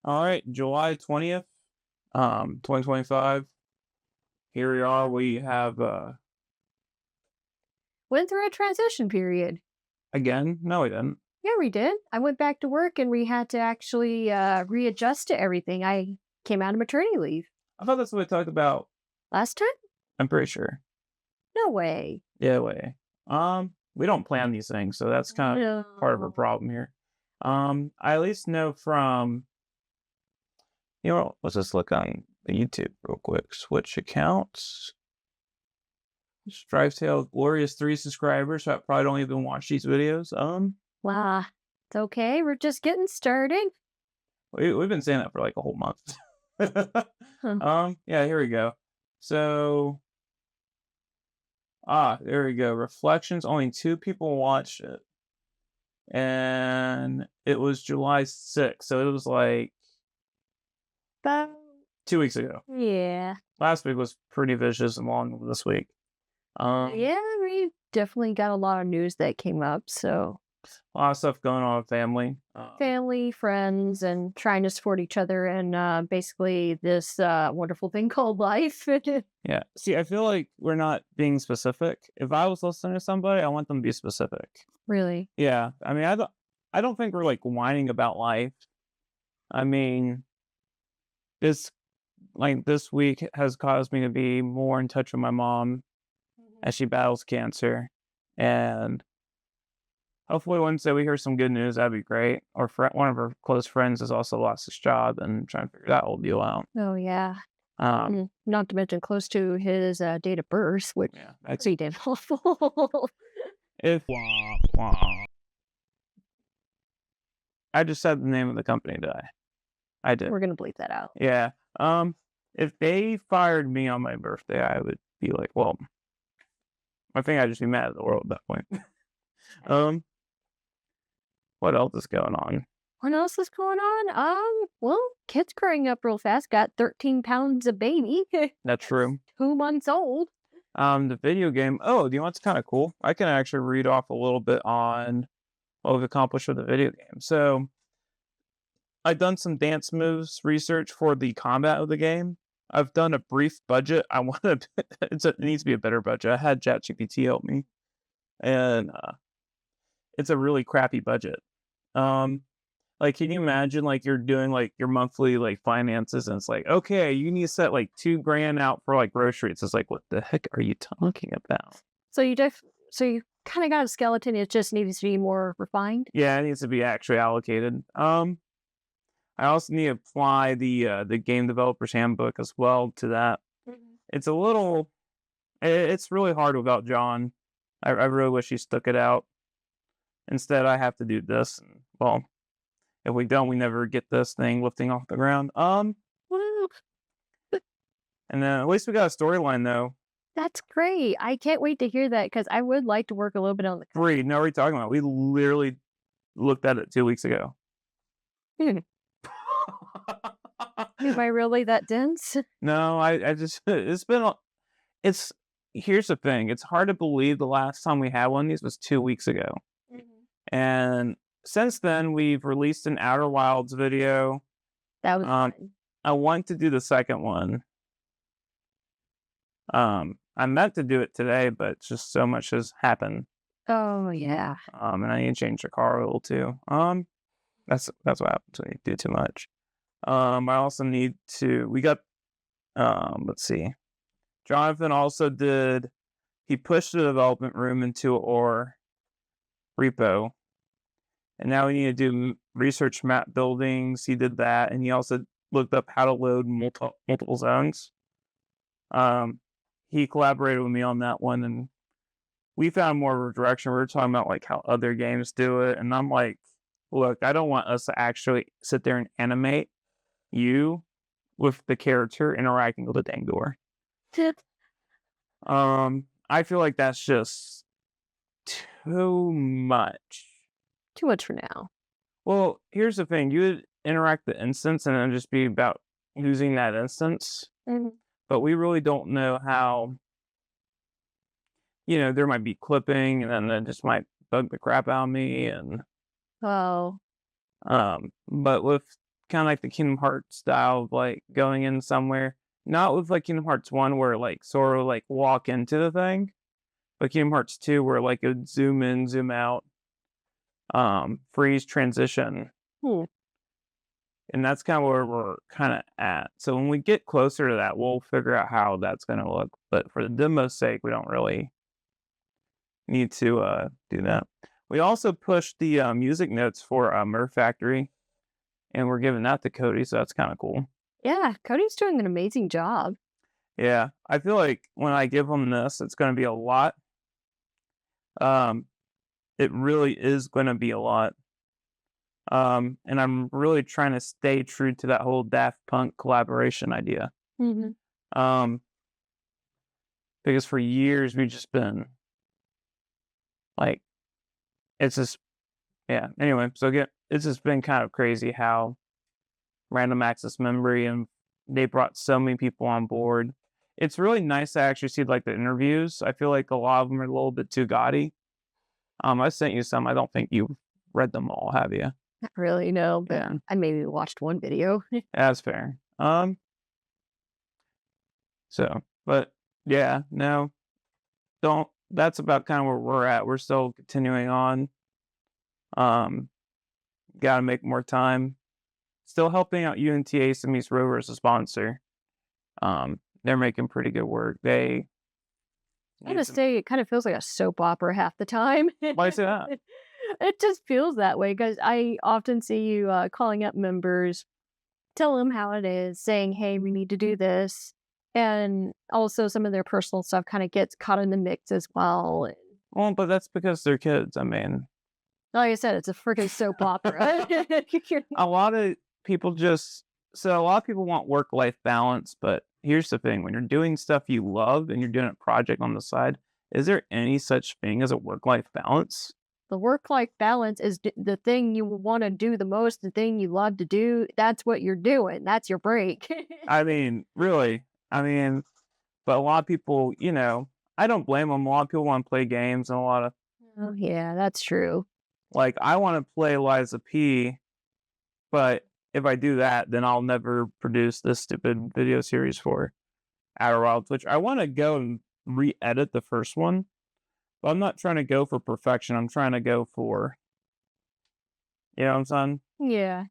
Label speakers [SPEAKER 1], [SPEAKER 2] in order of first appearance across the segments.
[SPEAKER 1] All right, July 20th, 2025. Here we are. We have
[SPEAKER 2] Went through a transition period.
[SPEAKER 1] again. No, we didn't.
[SPEAKER 2] Yeah, we did. I went back to work and we had to actually readjust to everything. I came out of maternity leave
[SPEAKER 1] I thought that's what we talked about.
[SPEAKER 2] last time.
[SPEAKER 1] I'm pretty sure.
[SPEAKER 2] No way.
[SPEAKER 1] Yeah, way. We don't plan these things, so that's kind of part of our
[SPEAKER 2] No.
[SPEAKER 1] problem here. I at least know from let's just look on the YouTube real quick. Switch accounts. Strive Tale Glorious 3 subscribers, so I probably don't even watch these videos.
[SPEAKER 2] Wow. It's okay. We're just getting started.
[SPEAKER 1] We've been saying that for like a whole month.
[SPEAKER 2] Huh.
[SPEAKER 1] Yeah, here we go. So, there we go. Reflections. Only 2 people watched it, and it was July 6th, so it was like
[SPEAKER 2] But
[SPEAKER 1] 2 weeks ago.
[SPEAKER 2] yeah.
[SPEAKER 1] Last week was pretty vicious and long this week. Um,
[SPEAKER 2] Yeah, we definitely got a lot of news that came up. So
[SPEAKER 1] a lot of stuff going on with family.
[SPEAKER 2] family, friends, and trying to support each other and basically this wonderful thing called life.
[SPEAKER 1] Yeah. See, I feel like we're not being specific. If I was listening to somebody, I want them to be specific.
[SPEAKER 2] Really.
[SPEAKER 1] Yeah. I mean, I don't think we're like whining about life. I mean, this this week has caused me to be more in touch with my mom as she battles cancer. And hopefully Wednesday we hear some good news. That'd be great. Or one of her close friends has also lost his job and trying to figure that whole deal out.
[SPEAKER 2] Oh, yeah.
[SPEAKER 1] Um,
[SPEAKER 2] Not to mention close to his date of birth, which
[SPEAKER 1] yeah. That's
[SPEAKER 2] pretty damn awful.
[SPEAKER 1] if I just said the name of the company, did I did.
[SPEAKER 2] We're gonna bleep that out.
[SPEAKER 1] Yeah. If they fired me on my birthday, I would be like, well, I think I'd just be mad at the world at that point. um, what else is going on?
[SPEAKER 2] What else is going on? Well, kids growing up real fast. Got 13 pounds of baby.
[SPEAKER 1] That's true.
[SPEAKER 2] 2 months old.
[SPEAKER 1] The video game. Oh, do you know what's kind of cool? I can actually read off a little bit on what we've accomplished with the video game. So I've done some dance moves research for the combat of the game. I've done a brief budget. I want to. It needs to be a better budget. I had ChatGPT help me, and it's a really crappy budget. Um, like, can you imagine like you're doing like your monthly like finances, and it's like, okay, you need to set like 2 grand out for like groceries. It's like, what the heck are you talking about?
[SPEAKER 2] So you kind of got a skeleton. It just needs to be more refined.
[SPEAKER 1] Yeah, it needs to be actually allocated. I also need to apply the game developers handbook as well to that.
[SPEAKER 2] Mhm.
[SPEAKER 1] It's a little, it's really hard without John. I really wish he stuck it out. Instead, I have to do this. And, well, if we don't, we never get this thing lifting off the ground.
[SPEAKER 2] Well,
[SPEAKER 1] And then at least we got a storyline though.
[SPEAKER 2] that's great. I can't wait to hear that because I would like to work a little bit on the.
[SPEAKER 1] Free. No, what are you talking about? We literally looked at it 2 weeks ago.
[SPEAKER 2] Hmm. Am I really that dense?
[SPEAKER 1] No, I just it's been it's here's the thing. It's hard to believe the last time we had one of these was 2 weeks ago.
[SPEAKER 2] Mhm.
[SPEAKER 1] And since then we've released an Outer Wilds video.
[SPEAKER 2] That was
[SPEAKER 1] Um
[SPEAKER 2] fun.
[SPEAKER 1] I want to do the second one. I meant to do it today, but just so much has happened.
[SPEAKER 2] Oh yeah.
[SPEAKER 1] And I need to change the car a little too. That's what happens when you do too much. I also need to we got let's see. Jonathan also he pushed the development room into our repo, and now we need to do research map buildings. He did that, and he also looked up how to load multiple zones. Um, he collaborated with me on that one, and we found more of a direction. We were talking about like how other games do it, and I'm like, look, I don't want us to actually sit there and animate you with the character interacting with the dang door. I feel like that's just too much.
[SPEAKER 2] Too much for now.
[SPEAKER 1] Well, here's the thing. You would interact the instance and then just be about using that instance.
[SPEAKER 2] Mhm.
[SPEAKER 1] But we really don't know how, there might be clipping and then that just might bug the crap out of me. And,
[SPEAKER 2] Oh,
[SPEAKER 1] but with kind of like the Kingdom Hearts style of like going in somewhere. Not with like Kingdom Hearts 1 where like Sora like walk into the thing, but Kingdom Hearts 2 where like it would zoom in, zoom out, freeze transition.
[SPEAKER 2] Hmm.
[SPEAKER 1] And that's kind of where we're kind of at. So when we get closer to that, we'll figure out how that's going to look. But for the demo's sake, we don't really need to do that. We also pushed the music notes for Murph Factory, and we're giving that to Cody, so that's kind of cool.
[SPEAKER 2] Yeah, Cody's doing an amazing job.
[SPEAKER 1] Yeah, I feel like when I give him this, it's going to be a lot. Um, it really is going to be a lot. And I'm really trying to stay true to that whole Daft Punk collaboration idea.
[SPEAKER 2] Mhm.
[SPEAKER 1] Um, because for years we've just been like, it's just, yeah. Anyway, so again, it's just been kind of crazy how random access memory and they brought so many people on board. It's really nice to actually see like the interviews. I feel like a lot of them are a little bit too gaudy. I sent you some. I don't think you've read them all, have you?
[SPEAKER 2] Not really, no, but
[SPEAKER 1] Yeah,
[SPEAKER 2] I maybe watched one video.
[SPEAKER 1] that's fair. So, but yeah, no, don't. That's about kind of where we're at. We're still continuing on. Um, got to make more time. Still helping out UNTA Semis Rover as a sponsor. They're making pretty good work. They
[SPEAKER 2] I
[SPEAKER 1] need
[SPEAKER 2] gotta
[SPEAKER 1] some.
[SPEAKER 2] say, it kind of feels like a soap opera half the time.
[SPEAKER 1] Why is that?
[SPEAKER 2] It just feels that way because I often see you calling up members, tell them how it is, saying, "Hey, we need to do this," and also some of their personal stuff kind of gets caught in the mix as well. And
[SPEAKER 1] Well, but that's because they're kids. I mean,
[SPEAKER 2] like I said, it's a freaking soap opera.
[SPEAKER 1] a lot of people just so a lot of people want work-life balance, but here's the thing: when you're doing stuff you love and you're doing a project on the side, is there any such thing as a work-life balance?
[SPEAKER 2] The work-life balance is the thing you want to do the most, the thing you love to do. That's what you're doing. That's your break.
[SPEAKER 1] I mean, really. I mean, but a lot of people, I don't blame them. A lot of people want to play games, and a lot of
[SPEAKER 2] Oh, yeah, that's true.
[SPEAKER 1] like I want to play Liza P, but if I do that, then I'll never produce this stupid video series for Outer Wilds, which I want to go and re-edit the first one, but I'm not trying to go for perfection. I'm trying to go for, you know what I'm saying?
[SPEAKER 2] Yeah.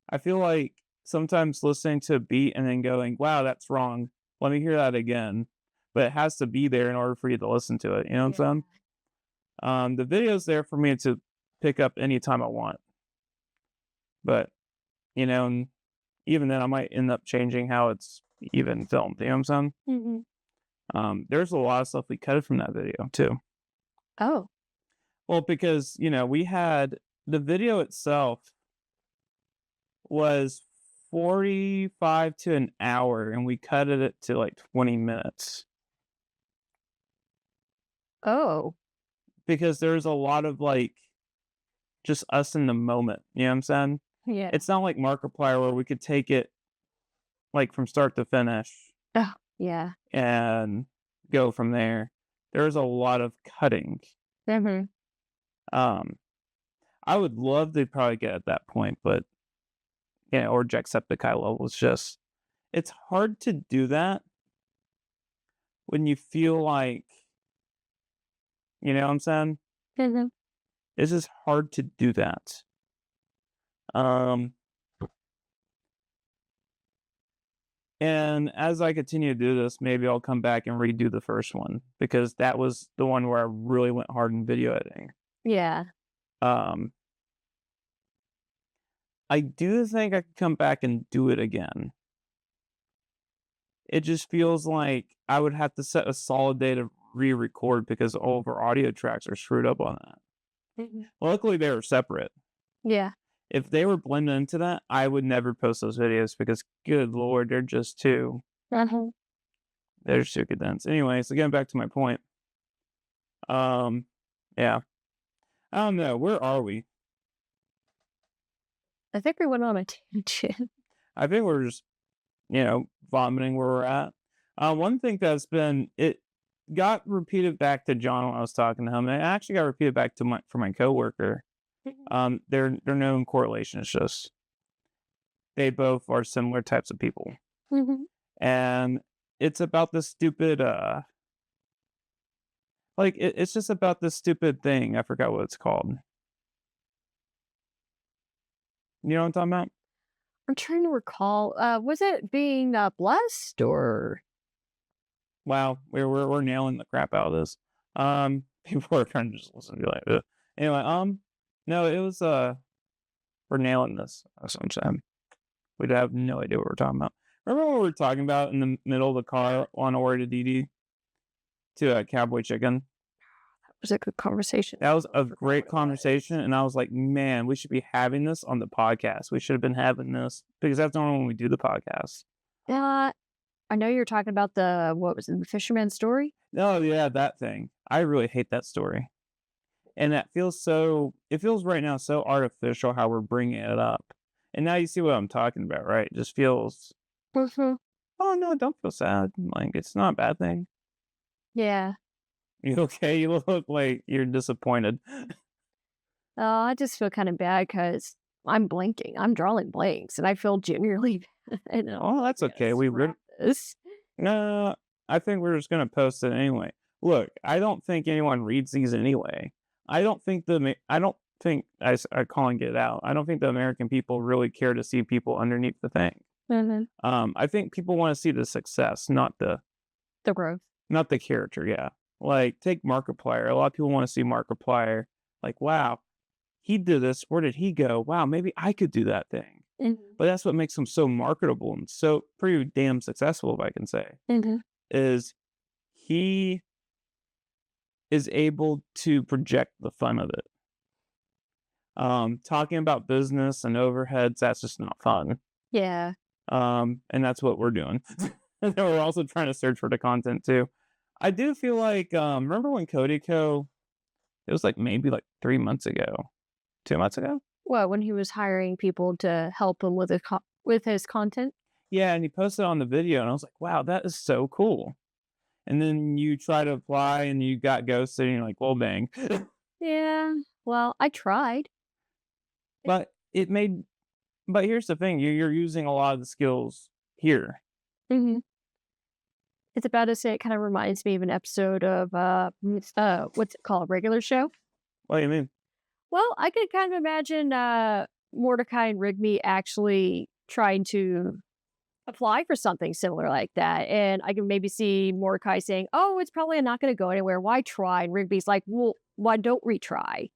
[SPEAKER 1] I feel like sometimes listening to a beat and then going, wow, that's wrong. Let me hear that again. But it has to be there in order for you to listen to it. You know what
[SPEAKER 2] Yeah.
[SPEAKER 1] I'm saying? The video's there for me to pick up anytime I want. But, and even then I might end up changing how it's even filmed. You know what I'm saying?
[SPEAKER 2] Mhm.
[SPEAKER 1] There's a lot of stuff we cut from that video too.
[SPEAKER 2] Oh.
[SPEAKER 1] Well, because, we had the video itself was 45 to an hour and we cut it to like 20 minutes
[SPEAKER 2] Oh.
[SPEAKER 1] because there's a lot of like just us in the moment. You know what I'm saying?
[SPEAKER 2] Yeah.
[SPEAKER 1] It's not like Markiplier where we could take it like from start to finish
[SPEAKER 2] Oh, yeah.
[SPEAKER 1] and go from there. There's a lot of cutting.
[SPEAKER 2] Mhm.
[SPEAKER 1] Um, I would love to probably get at that point, but or Jacksepticeye level. It's hard to do that when you feel like, you know what I'm saying?
[SPEAKER 2] Mhm.
[SPEAKER 1] It's just hard to do that. Um, and as I continue to do this, maybe I'll come back and redo the first one because that was the one where I really went hard in video editing.
[SPEAKER 2] Yeah.
[SPEAKER 1] Um, I do think I could come back and do it again. It just feels like I would have to set a solid day to re-record because all of our audio tracks are screwed up on that.
[SPEAKER 2] Mhm.
[SPEAKER 1] Luckily, they were separate.
[SPEAKER 2] Yeah.
[SPEAKER 1] If they were blended into that, I would never post those videos because, good lord,
[SPEAKER 2] Mhm.
[SPEAKER 1] they're just too condensed. Anyway, so getting back to my point, um, yeah, I don't know, where are we?
[SPEAKER 2] I think we went on a tangent.
[SPEAKER 1] I think we're just, vomiting where we're at. One thing it got repeated back to John when I was talking to him, and it actually got repeated back to my coworker. Their known correlation is just they both are similar types of people.
[SPEAKER 2] Mhm.
[SPEAKER 1] And it's about this stupid, it's just about this stupid thing. I forgot what it's called. You know what I'm talking about?
[SPEAKER 2] I'm trying to recall, was it being, blessed or
[SPEAKER 1] Wow, we're nailing the crap out of this. People are trying to just listen and be like, ugh. Anyway, no, it was we're nailing this. That's what I'm saying. We'd have no idea what we're talking about. Remember what we were talking about in the middle of the car on our way to DD to Cowboy Chicken?
[SPEAKER 2] was it a good conversation?
[SPEAKER 1] That was
[SPEAKER 2] I
[SPEAKER 1] a
[SPEAKER 2] forgot what
[SPEAKER 1] great
[SPEAKER 2] it was.
[SPEAKER 1] conversation, and I was like, man, we should be having this on the podcast. We should have been having this because that's normally when we do the podcast.
[SPEAKER 2] Uh, I know you're talking about what was it, the fisherman story?
[SPEAKER 1] Oh yeah, that thing. I really hate that story. And that feels it feels right now so artificial how we're bringing it up. And now you see what I'm talking about, right? It just feels,
[SPEAKER 2] Mhm.
[SPEAKER 1] oh no, don't feel sad. Like it's not a bad thing.
[SPEAKER 2] Yeah.
[SPEAKER 1] You okay? You look like you're disappointed.
[SPEAKER 2] Oh, I just feel kinda bad because 'cause I'm blanking. I'm drawing blanks, and I feel genuinely bad, and I'm
[SPEAKER 1] Oh,
[SPEAKER 2] like,
[SPEAKER 1] that's
[SPEAKER 2] "We gotta
[SPEAKER 1] okay. We
[SPEAKER 2] scrap
[SPEAKER 1] would
[SPEAKER 2] this."
[SPEAKER 1] no, I think we're just gonna post it anyway. Look, I don't think anyone reads these anyway. I don't think I calling it out. I don't think the American people really care to see people underneath the thing.
[SPEAKER 2] Mhm.
[SPEAKER 1] I think people want to see the success,
[SPEAKER 2] The growth.
[SPEAKER 1] not the character. Yeah, like take Markiplier. A lot of people want to see Markiplier. Like, wow, he did this. Where did he go? Wow, maybe I could do that thing.
[SPEAKER 2] Mhm.
[SPEAKER 1] But that's what makes him so marketable and so pretty damn successful, if I can say,
[SPEAKER 2] Mhm.
[SPEAKER 1] is he is able to project the fun of it. Talking about business and overheads, that's just not fun.
[SPEAKER 2] Yeah.
[SPEAKER 1] And that's what we're doing. And then we're also trying to search for the content too. I do feel like, remember when Cody Co, it was like maybe like 3 months ago, 2 months ago?
[SPEAKER 2] What, when he was hiring people to help him with his content?
[SPEAKER 1] Yeah, and he posted on the video, and I was like, wow, that is so cool. And then you try to apply and you got ghosted, and you're like, well, dang.
[SPEAKER 2] Yeah. Well, I tried.
[SPEAKER 1] But it made, but here's the thing, you're using a lot of the skills here.
[SPEAKER 2] Mhm. It's about to say it kinda reminds me of an episode of, what's it called? Regular Show?
[SPEAKER 1] What do you mean?
[SPEAKER 2] Well, I could kind of imagine, Mordecai and Rigby actually trying to apply for something similar like that, and I can maybe see Mordecai saying, "Oh, it's probably not gonna go anywhere. Why try?" And Rigby's like, "Well, why don't we try?"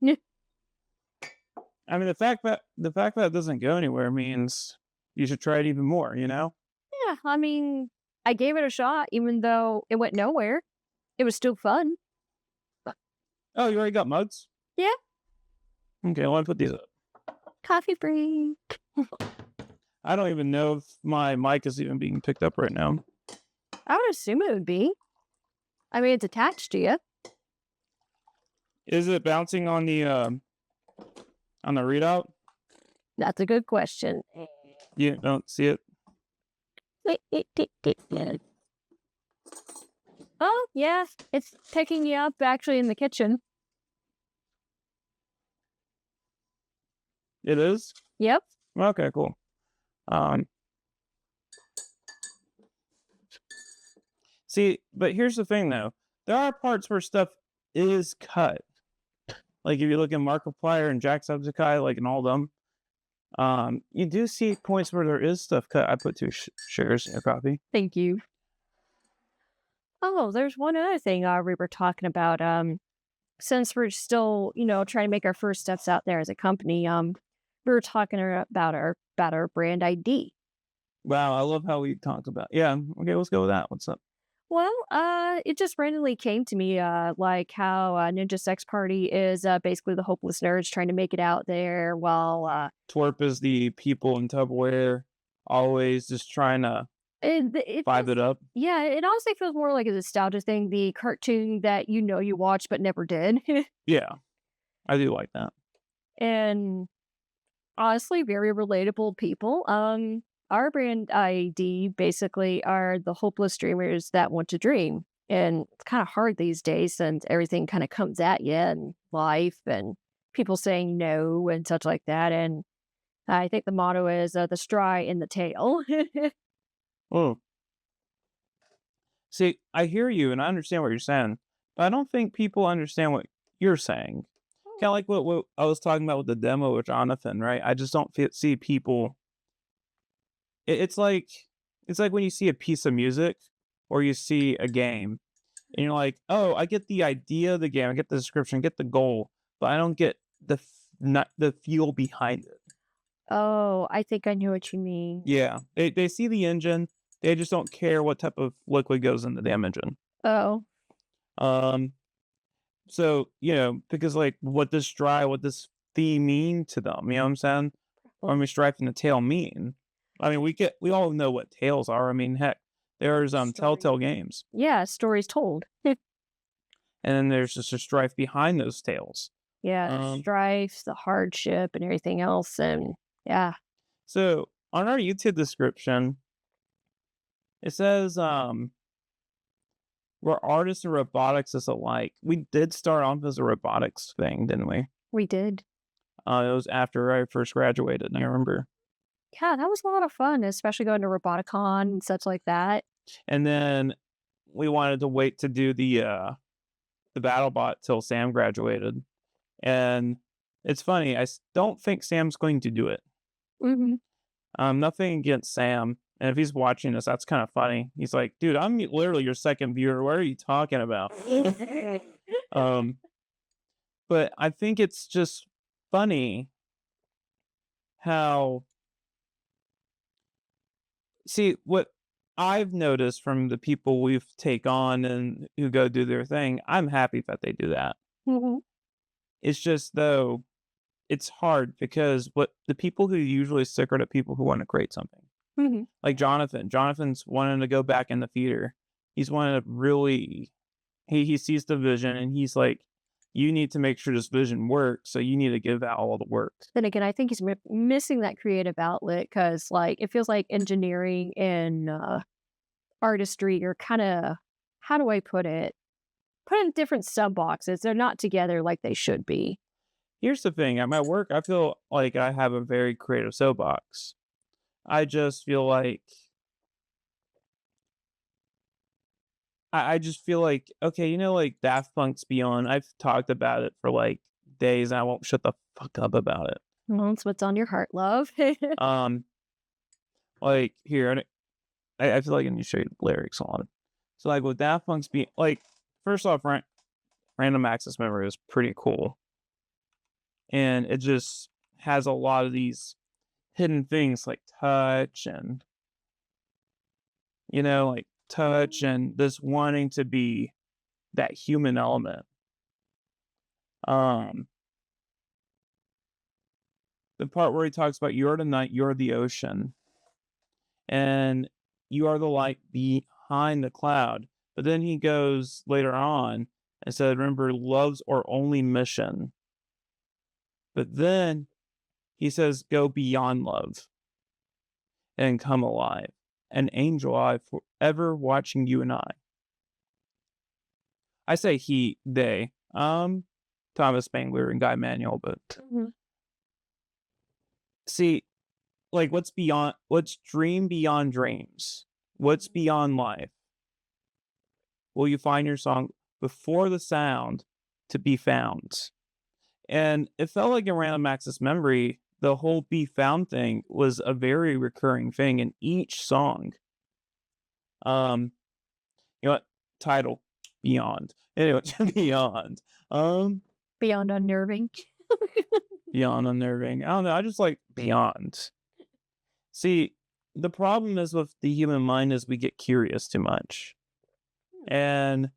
[SPEAKER 1] I mean, the fact that it doesn't go anywhere means you should try it even more, you know?
[SPEAKER 2] Yeah, I mean, I gave it a shot even though it went nowhere. It was still fun.
[SPEAKER 1] Oh, you already got mugs?
[SPEAKER 2] Yeah,
[SPEAKER 1] Okay, let me put these up.
[SPEAKER 2] coffee break.
[SPEAKER 1] I don't even know if my mic is even being picked up right now.
[SPEAKER 2] I would assume it would be. I mean, it's attached to you.
[SPEAKER 1] Is it bouncing on the readout?
[SPEAKER 2] That's a good question.
[SPEAKER 1] You don't see it?
[SPEAKER 2] Oh, yeah, it's picking you up actually in the kitchen.
[SPEAKER 1] It is?
[SPEAKER 2] Yep.
[SPEAKER 1] Okay, cool. Um, See, but here's the thing though. There are parts where stuff is cut. Like if you look at Markiplier and Jacksepticeye, like in all of them, you do see points where there is stuff cut. I put two sugars in your coffee.
[SPEAKER 2] Thank you. Oh, there's one other thing we were talking about. Since we're still, trying to make our first steps out there as a company, we were talking about our brand ID.
[SPEAKER 1] Wow, I love how we talked about. Yeah, okay, let's go with that. What's up?
[SPEAKER 2] Well, it just randomly came to me, like how Ninja Sex Party is basically the hopeless nerds trying to make it out there, while
[SPEAKER 1] Twerp is the people in Tupperware, always just trying to
[SPEAKER 2] it
[SPEAKER 1] vibe
[SPEAKER 2] feels,
[SPEAKER 1] it up.
[SPEAKER 2] yeah, it honestly feels more like a nostalgia thing. The cartoon that you watched but never did,
[SPEAKER 1] Yeah, I do like that.
[SPEAKER 2] and honestly, very relatable people. Our brand ID basically are the hopeless dreamers that want to dream. And it's kind of hard these days since everything kind of comes at you and life and people saying no and such like that. And I think the motto is the stry in the tail.
[SPEAKER 1] Oh, see, I hear you and I understand what you're saying, but I don't think people understand what you're saying. Kind of like what I was talking about with the demo with Jonathan, right? I just don't see people. It's like when you see a piece of music or you see a game, and you're like, oh, I get the idea of the game, I get the description, get the goal, but I don't get not the feel behind it.
[SPEAKER 2] Oh, I think I know what you mean.
[SPEAKER 1] Yeah, they see the engine, they just don't care what type of liquid goes into the damn engine.
[SPEAKER 2] Oh.
[SPEAKER 1] Um, so, because, like, what does theme mean to them, you know what I'm saying? Or I mean, stripe and the tail mean? I mean, we all know what tails are, I mean, heck, there's,
[SPEAKER 2] Story.
[SPEAKER 1] Telltale Games,
[SPEAKER 2] Yeah, stories told.
[SPEAKER 1] and then there's just a strife behind those tails.
[SPEAKER 2] Yeah, the
[SPEAKER 1] Um,
[SPEAKER 2] strife, the hardship, and everything else, and yeah.
[SPEAKER 1] so on our YouTube description, it says, we're artists and robotics alike. We did start off as a robotics thing, didn't we?
[SPEAKER 2] We did.
[SPEAKER 1] It was after I first graduated, I remember.
[SPEAKER 2] Yeah, that was a lot of fun, especially going to Roboticon and such like that.
[SPEAKER 1] And then we wanted to wait to do the BattleBot till Sam graduated. And it's funny, don't think Sam's going to do it.
[SPEAKER 2] Mhm.
[SPEAKER 1] Nothing against Sam. And if he's watching this, that's kind of funny. He's like, dude, I'm literally your second viewer. What are you talking about? Um, but I think it's just funny how see what I've noticed from the people we've take on and who go do their thing, I'm happy that they do that.
[SPEAKER 2] Mhm.
[SPEAKER 1] It's just though it's hard because what the people who usually stick are the people who want to create something.
[SPEAKER 2] Mhm.
[SPEAKER 1] Like Jonathan. Jonathan's wanting to go back in the theater. He's wanting to really he sees the vision and he's like, you need to make sure this vision works, so you need to give out all the work.
[SPEAKER 2] Then again, I think he's missing that creative outlet because, like, it feels like engineering and, artistry are kinda how do I put it? Put in different sub boxes. They're not together like they should be.
[SPEAKER 1] Here's the thing, at my work, I feel like I have a very creative soapbox. I just feel like I just feel like, okay, like Daft Punk's Beyond, I've talked about it for like days and I won't shut the fuck up about it.
[SPEAKER 2] Well, that's what's on your heart, love.
[SPEAKER 1] Um, like here, I feel like I need to show you the lyrics on it. So like with Daft Punk's be like, first off, Random Access Memory is pretty cool. And it just has a lot of these hidden things like touch and like touch and this wanting to be that human element. Um, the part where he talks about you're the night, you're the ocean, and you are the light behind the cloud. But then he goes later on and said, remember, love's our only mission. But then he says, go beyond love and come alive. An angel eye forever watching you and I. I say he, they. Thomas Spangler and Guy Manuel, but
[SPEAKER 2] Mhm.
[SPEAKER 1] see, like what's dream beyond dreams? What's beyond life? Will you find your song before the sound to be found? And it felt like in Random Access Memory, the whole be found thing was a very recurring thing in each song. Um, you know what? Title Beyond. Anyway, Beyond. Um,
[SPEAKER 2] Beyond unnerving.
[SPEAKER 1] Beyond unnerving. I don't know. I just like Beyond. See, the problem is with the human mind is we get curious too much. And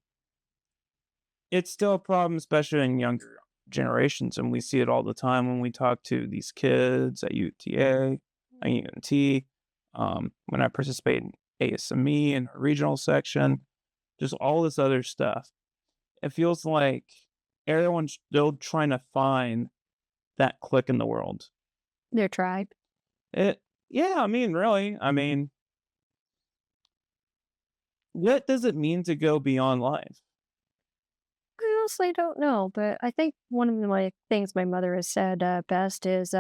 [SPEAKER 1] it's still a problem, especially in younger generations. And we see it all the time when we talk to these kids at UTA, at UNT, when I participate in ASME and our regional section, just all this other stuff. It feels like everyone's still trying to find that click in the world.
[SPEAKER 2] Their tribe.
[SPEAKER 1] It, yeah, I mean, really, I mean, what does it mean to go beyond life?
[SPEAKER 2] I honestly don't know, but I think one of the things my mother has said best is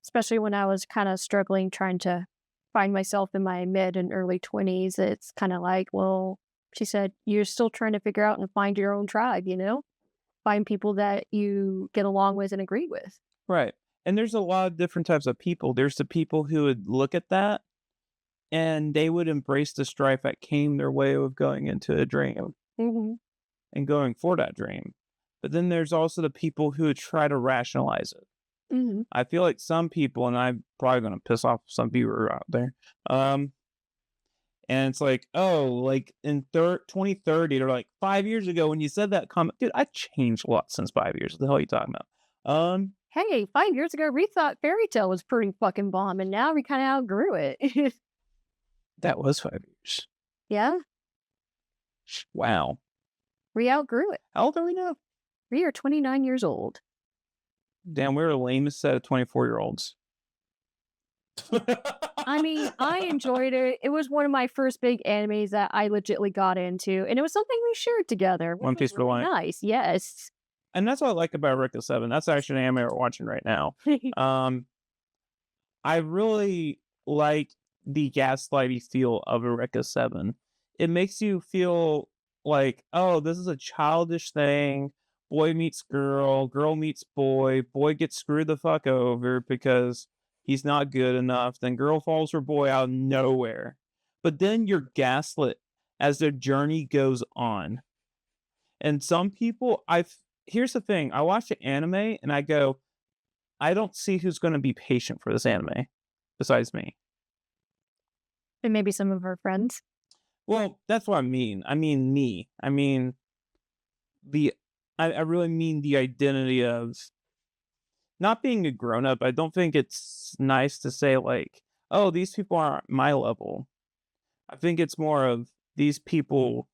[SPEAKER 2] especially when I was kind of struggling trying to find myself in my mid and early 20s. It's kind of like, well, she said, you're still trying to figure out and find your own tribe, find people that you get along with and agree with.
[SPEAKER 1] Right. And there's a lot of different types of people. There's the people who would look at that and they would embrace the strife that came their way of going into a dream
[SPEAKER 2] Hmm.
[SPEAKER 1] and going for that dream. But then there's also the people who would try to rationalize it.
[SPEAKER 2] Hmm.
[SPEAKER 1] I feel like some people, and I'm probably gonna piss off some people out there, and it's like, oh, like in 2030, they're like 5 years ago when you said that comment, dude, I changed a lot since 5 years. What the hell are you talking about?
[SPEAKER 2] Hey, 5 years ago, we thought fairy tale was pretty fucking bomb, and now we kind of outgrew it.
[SPEAKER 1] That was 5 years.
[SPEAKER 2] Yeah,
[SPEAKER 1] Wow.
[SPEAKER 2] we outgrew it.
[SPEAKER 1] How old are we now?
[SPEAKER 2] We are 29 years old.
[SPEAKER 1] Damn, we're the lamest set of 24-year-olds.
[SPEAKER 2] I mean, I enjoyed it. It was one of my first big animes that I legitly got into, and it was something we shared together, which
[SPEAKER 1] One
[SPEAKER 2] was
[SPEAKER 1] Piece for
[SPEAKER 2] really
[SPEAKER 1] Life.
[SPEAKER 2] nice. Yes.
[SPEAKER 1] And that's what I like about Eureka 7. That's actually an anime we're watching right now. Um, I really like the gaslighty feel of Eureka 7. It makes you feel like, oh, this is a childish thing. Boy meets girl, girl meets boy gets screwed the fuck over because he's not good enough. Then girl falls for boy out of nowhere. But then you're gaslit as the journey goes on. And some people, here's the thing, I watch the anime and I go, I don't see who's going to be patient for this anime besides me.
[SPEAKER 2] And maybe some of our friends.
[SPEAKER 1] Well, that's what I mean. I mean me. I mean the I really mean the identity of not being a grown up. I don't think it's nice to say like, oh, these people aren't my level. I think it's more of these people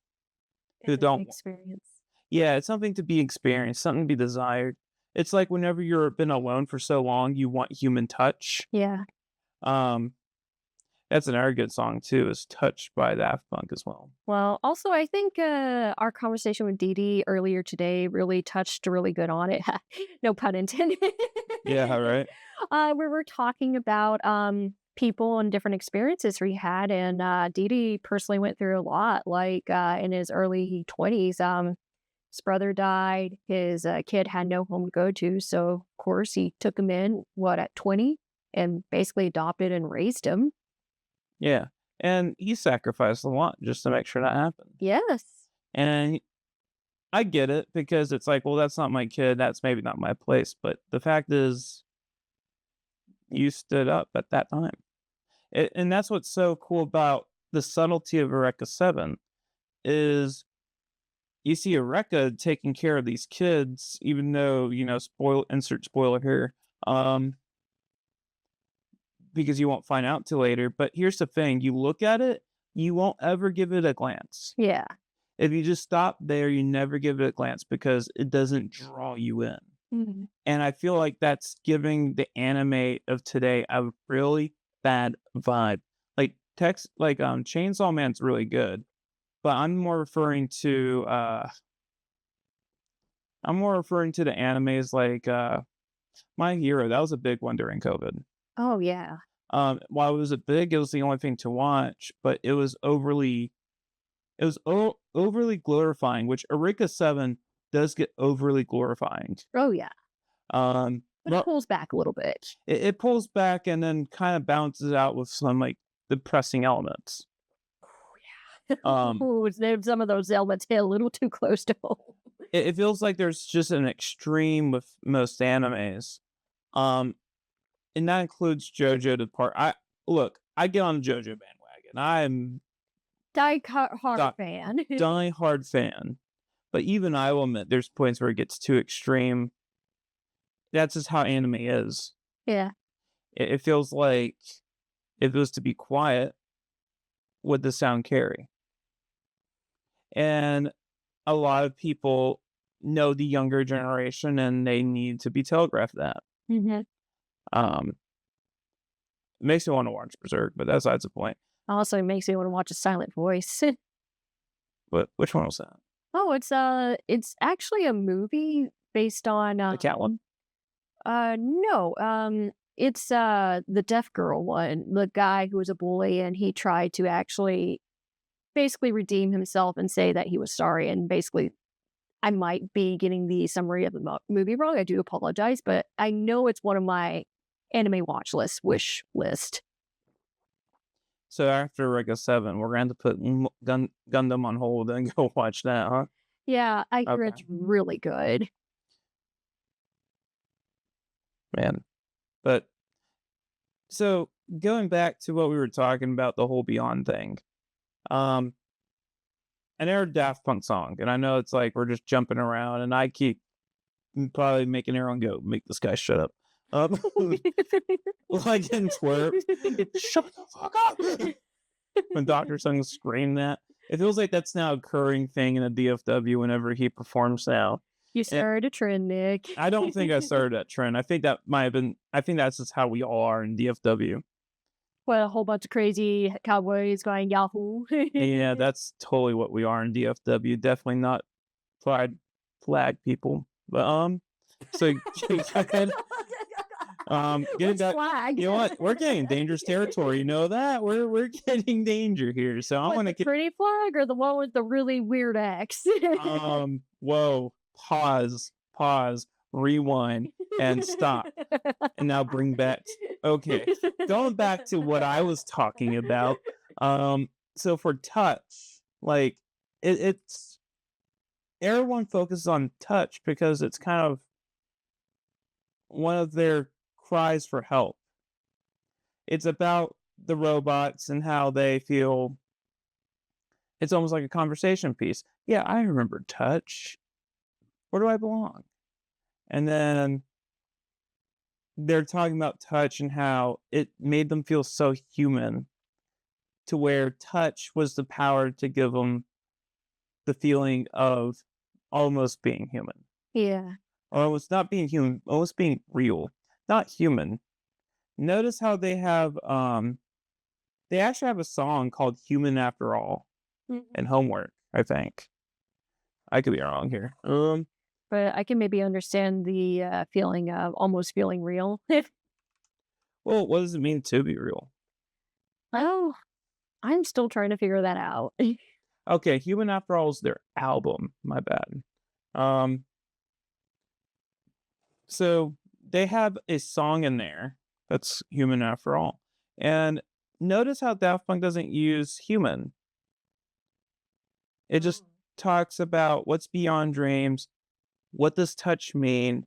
[SPEAKER 1] who
[SPEAKER 2] It's an
[SPEAKER 1] don't.
[SPEAKER 2] experience.
[SPEAKER 1] Yeah, it's something to be experienced, something to be desired. It's like whenever you've been alone for so long, you want human touch.
[SPEAKER 2] Yeah.
[SPEAKER 1] Um, that's another good song too, is "Touched" by Daft Punk as well.
[SPEAKER 2] Well, also, I think our conversation with Dee Dee earlier today really touched really good on it. No pun intended.
[SPEAKER 1] Yeah, right?
[SPEAKER 2] Where we're talking about people and different experiences we had. And Dee Dee personally went through a lot, like in his early 20s. His brother died. His kid had no home to go to. So, of course, he took him in, at 20 and basically adopted and raised him.
[SPEAKER 1] Yeah, and he sacrificed a lot just to make sure that happened.
[SPEAKER 2] Yes.
[SPEAKER 1] And I get it because it's like, well, that's not my kid, that's maybe not my place, but the fact is you stood up at that time. And that's what's so cool about the subtlety of Eureka 7 is you see Eureka taking care of these kids, even though, insert spoiler here, because you won't find out till later. But here's the thing, you look at it, you won't ever give it a glance.
[SPEAKER 2] Yeah.
[SPEAKER 1] If you just stop there, you never give it a glance because it doesn't draw you in.
[SPEAKER 2] Mhm.
[SPEAKER 1] And I feel like that's giving the anime of today a really bad vibe. Like Chainsaw Man's really good, but I'm more referring to the animes like My Hero. That was a big one during COVID.
[SPEAKER 2] Oh, yeah.
[SPEAKER 1] While it was a big, it was the only thing to watch, but overly glorifying, which Eureka 7 does get overly glorifying.
[SPEAKER 2] Oh, yeah. But it
[SPEAKER 1] Well,
[SPEAKER 2] pulls back a little bit.
[SPEAKER 1] it pulls back and then kind of balances out with some like depressing elements. Um,
[SPEAKER 2] Ooh, some of those elements hit a little too close to home.
[SPEAKER 1] it feels like there's just an extreme with most animes. Um, and that includes JoJo to part. I get on the JoJo bandwagon. I'm
[SPEAKER 2] Die-hard
[SPEAKER 1] die
[SPEAKER 2] fan.
[SPEAKER 1] hard fan. But even I will admit there's points where it gets too extreme. That's just how anime is.
[SPEAKER 2] Yeah.
[SPEAKER 1] It feels like if it was to be quiet, would the sound carry? And a lot of people know the younger generation and they need to be telegraphed that.
[SPEAKER 2] Mhm.
[SPEAKER 1] Um, it makes me want to watch Berserk, but that's besides the point.
[SPEAKER 2] Also, it makes me wanna watch A Silent Voice.
[SPEAKER 1] But which one was that?
[SPEAKER 2] Oh, it's actually a movie based on,
[SPEAKER 1] The cat one?
[SPEAKER 2] no, It's, the deaf girl one, the guy who was a bully, and he tried to actually basically redeem himself and say that he was sorry, and basically I might be getting the summary of the movie wrong, I do apologize, but I know it's one of my anime watch wish list.
[SPEAKER 1] So after like a 7, we're gonna have to put Gundam on hold and go watch that, huh?
[SPEAKER 2] Yeah, I hear
[SPEAKER 1] Okay,
[SPEAKER 2] it's really good.
[SPEAKER 1] man. But so going back to what we were talking about, the whole Beyond thing. Um, and they're a Daft Punk song, and I know it's like we're just jumping around, and I keep probably making everyone go, make this guy shut up. Um, like in Twerp, shut the fuck up. When Dr. Sung screamed that, it feels like that's now a occurring thing in a DFW whenever he performs now.
[SPEAKER 2] You
[SPEAKER 1] And
[SPEAKER 2] started a trend, Nick.
[SPEAKER 1] I don't think I started that trend. I think that might have been. I think that's just how we all are in DFW.
[SPEAKER 2] What, a whole bunch of crazy cowboys going Yahoo!
[SPEAKER 1] Yeah, that's totally what we are in DFW. Definitely not pride flag people. But so getting
[SPEAKER 2] What's
[SPEAKER 1] back,
[SPEAKER 2] flag?
[SPEAKER 1] you know what? We're getting dangerous territory. You know that we're getting danger here. So I
[SPEAKER 2] What,
[SPEAKER 1] want
[SPEAKER 2] the
[SPEAKER 1] to get
[SPEAKER 2] pretty flag or the one with the really weird X?
[SPEAKER 1] whoa, pause, rewind, and stop, and now bring back. Okay, going back to what I was talking about. So for touch, like it's everyone focuses on touch because it's kind of one of their cries for help. It's about the robots and how they feel. It's almost like a conversation piece. Yeah, I remember touch. Where do I belong? And then they're talking about touch and how it made them feel so human to where touch was the power to give them the feeling of almost being human.
[SPEAKER 2] Yeah.
[SPEAKER 1] Almost not being human, almost being real. Not human. Notice how they actually have a song called Human After All
[SPEAKER 2] Mhm.
[SPEAKER 1] in Homework, I think. I could be wrong here.
[SPEAKER 2] But I can maybe understand the, feeling of almost feeling real.
[SPEAKER 1] Well, what does it mean to be real?
[SPEAKER 2] Oh, I'm still trying to figure that out.
[SPEAKER 1] Okay, Human After All is their album. My bad. Um, so they have a song in there that's Human After All. And notice how Daft Punk doesn't use human. It just talks about what's beyond dreams, what does touch mean,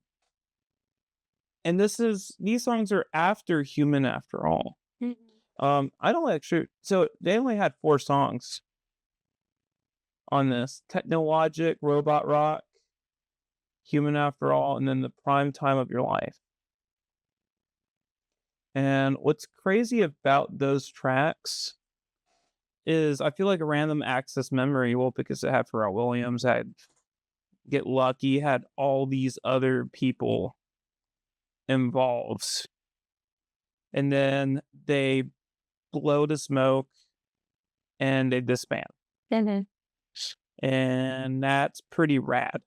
[SPEAKER 1] and these songs are after Human After All.
[SPEAKER 2] Mhm.
[SPEAKER 1] I don't actually so they only had 4 songs on this: Technologic, Robot Rock, Human After All, and then The Prime Time of Your Life. And what's crazy about those tracks is I feel like a random access memory, well, because it had Pharrell Williams, had Get Lucky, had all these other people involved. And then they blow the smoke and they disband.
[SPEAKER 2] Mhm.
[SPEAKER 1] And that's pretty rad,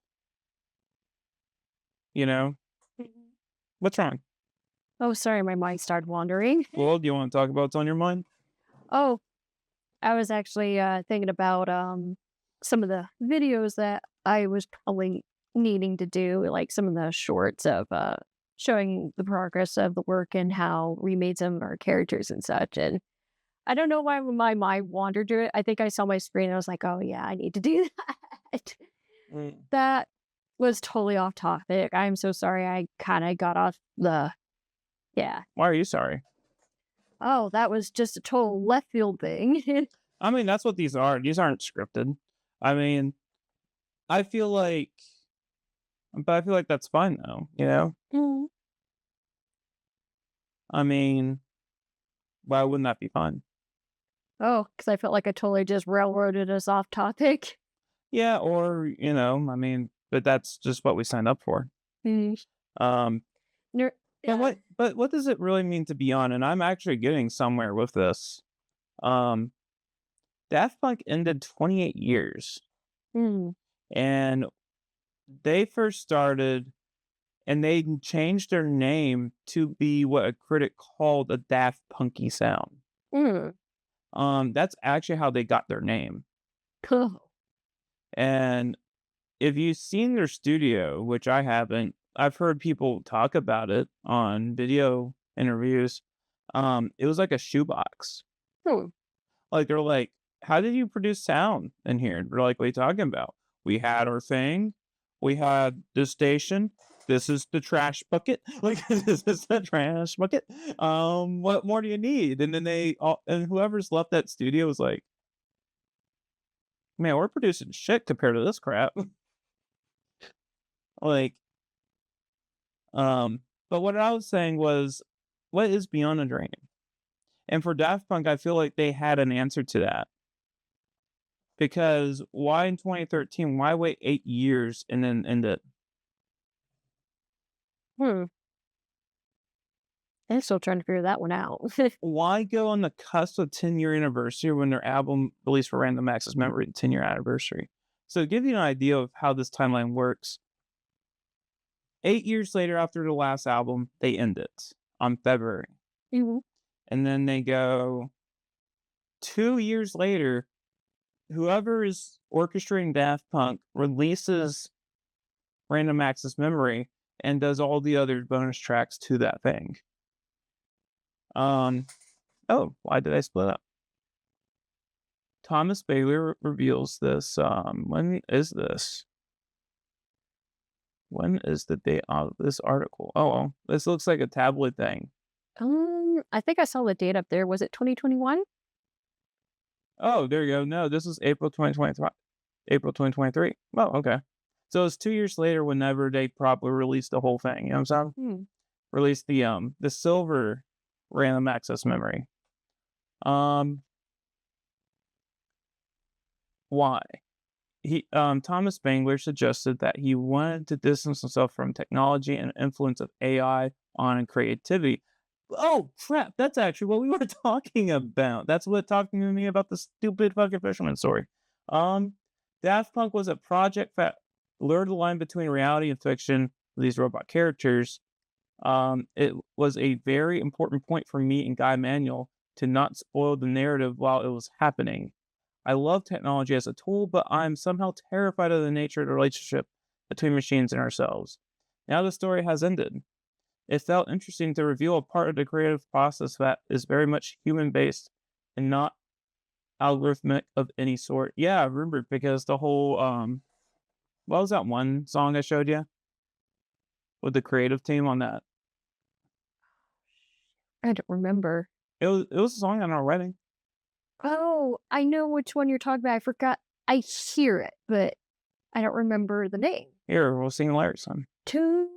[SPEAKER 1] you know?
[SPEAKER 2] Mhm.
[SPEAKER 1] What's wrong?
[SPEAKER 2] Oh, sorry, my mind started wandering.
[SPEAKER 1] Well, do you want to talk about what's on your mind?
[SPEAKER 2] Oh, I was actually, thinking about, some of the videos that I was probably needing to do, like some of the shorts of, showing the progress of the work and how we made some of our characters and such, and I don't know why my mind wandered to it. I think I saw my screen and I was like, "Oh, yeah, I need to do that."
[SPEAKER 1] Mm.
[SPEAKER 2] That was totally off topic. I'm so sorry I kinda got off the yeah.
[SPEAKER 1] Why are you sorry?
[SPEAKER 2] Oh, that was just a total left field thing.
[SPEAKER 1] I mean, that's what these are. These aren't scripted. I mean, I feel like, but I feel like that's fine though, you know?
[SPEAKER 2] Mm.
[SPEAKER 1] I mean, why wouldn't that be fun?
[SPEAKER 2] Oh, because I felt like I totally just railroaded us off topic.
[SPEAKER 1] Yeah, or, I mean, but that's just what we signed up for.
[SPEAKER 2] Mm.
[SPEAKER 1] Um,
[SPEAKER 2] Ner yeah.
[SPEAKER 1] but what does it really mean to be on? And I'm actually getting somewhere with this. Um, Daft Punk ended 28 years,
[SPEAKER 2] Mm.
[SPEAKER 1] and they first started and they changed their name to be what a critic called a Daft Punky sound.
[SPEAKER 2] Mm.
[SPEAKER 1] That's actually how they got their name.
[SPEAKER 2] Cool.
[SPEAKER 1] And if you've seen their studio, which I haven't, I've heard people talk about it on video interviews. It was like a shoebox.
[SPEAKER 2] Hmm.
[SPEAKER 1] Like they're like, "How did you produce sound in here?" We're like, "What are you talking about? We had our thing. We had this station. This is the trash bucket. Like this is the trash bucket. What more do you need?" And then they all and whoever's left that studio was like, "Man, we're producing shit compared to this crap." Like, um, but what I was saying was, what is beyond a dream? And for Daft Punk, I feel like they had an answer to that. Because why in 2013? Why wait 8 years and then end it?
[SPEAKER 2] Hmm. I'm still trying to figure that one out.
[SPEAKER 1] Why go on the cusp of 10-year anniversary when their album released for Random Access Memory, the 10-year anniversary? So to give you an idea of how this timeline works, 8 years later after the last album, they end it on February.
[SPEAKER 2] Mhm.
[SPEAKER 1] And then they go 2 years later, whoever is orchestrating Daft Punk releases Random Access Memory and does all the other bonus tracks to that thing. Um, oh, why did I split up? Thomas Bailey reveals this. When is this? When is the date of this article? Oh, well, this looks like a tablet thing.
[SPEAKER 2] I think I saw the date up there. Was it 2021?
[SPEAKER 1] Oh, there you go. No, this is April 2023. April 2023. Oh, okay. So it's 2 years later whenever they probably released the whole thing. You know what I'm saying?
[SPEAKER 2] Hmm.
[SPEAKER 1] Released the silver random access memory. Um, why? Thomas Spangler suggested that he wanted to distance himself from technology and influence of AI on creativity. Oh crap! That's actually what we were talking about. That's what talking to me about the stupid fucking fisherman story. Um, Daft Punk was a project that blurred the line between reality and fiction with these robot characters. It was a very important point for me and Guy Manuel to not spoil the narrative while it was happening. I love technology as a tool, but I'm somehow terrified of the nature of the relationship between machines and ourselves. Now the story has ended. It felt interesting to reveal a part of the creative process that is very much human based and not algorithmic of any sort. Yeah, I remember because the whole what was that one song I showed you with the creative team on that?
[SPEAKER 2] I don't remember.
[SPEAKER 1] It was a song on our wedding.
[SPEAKER 2] Oh, I know which one you're talking about. I forgot. I hear it, but I don't remember the name.
[SPEAKER 1] Here, we'll sing the lyrics on.
[SPEAKER 2] Two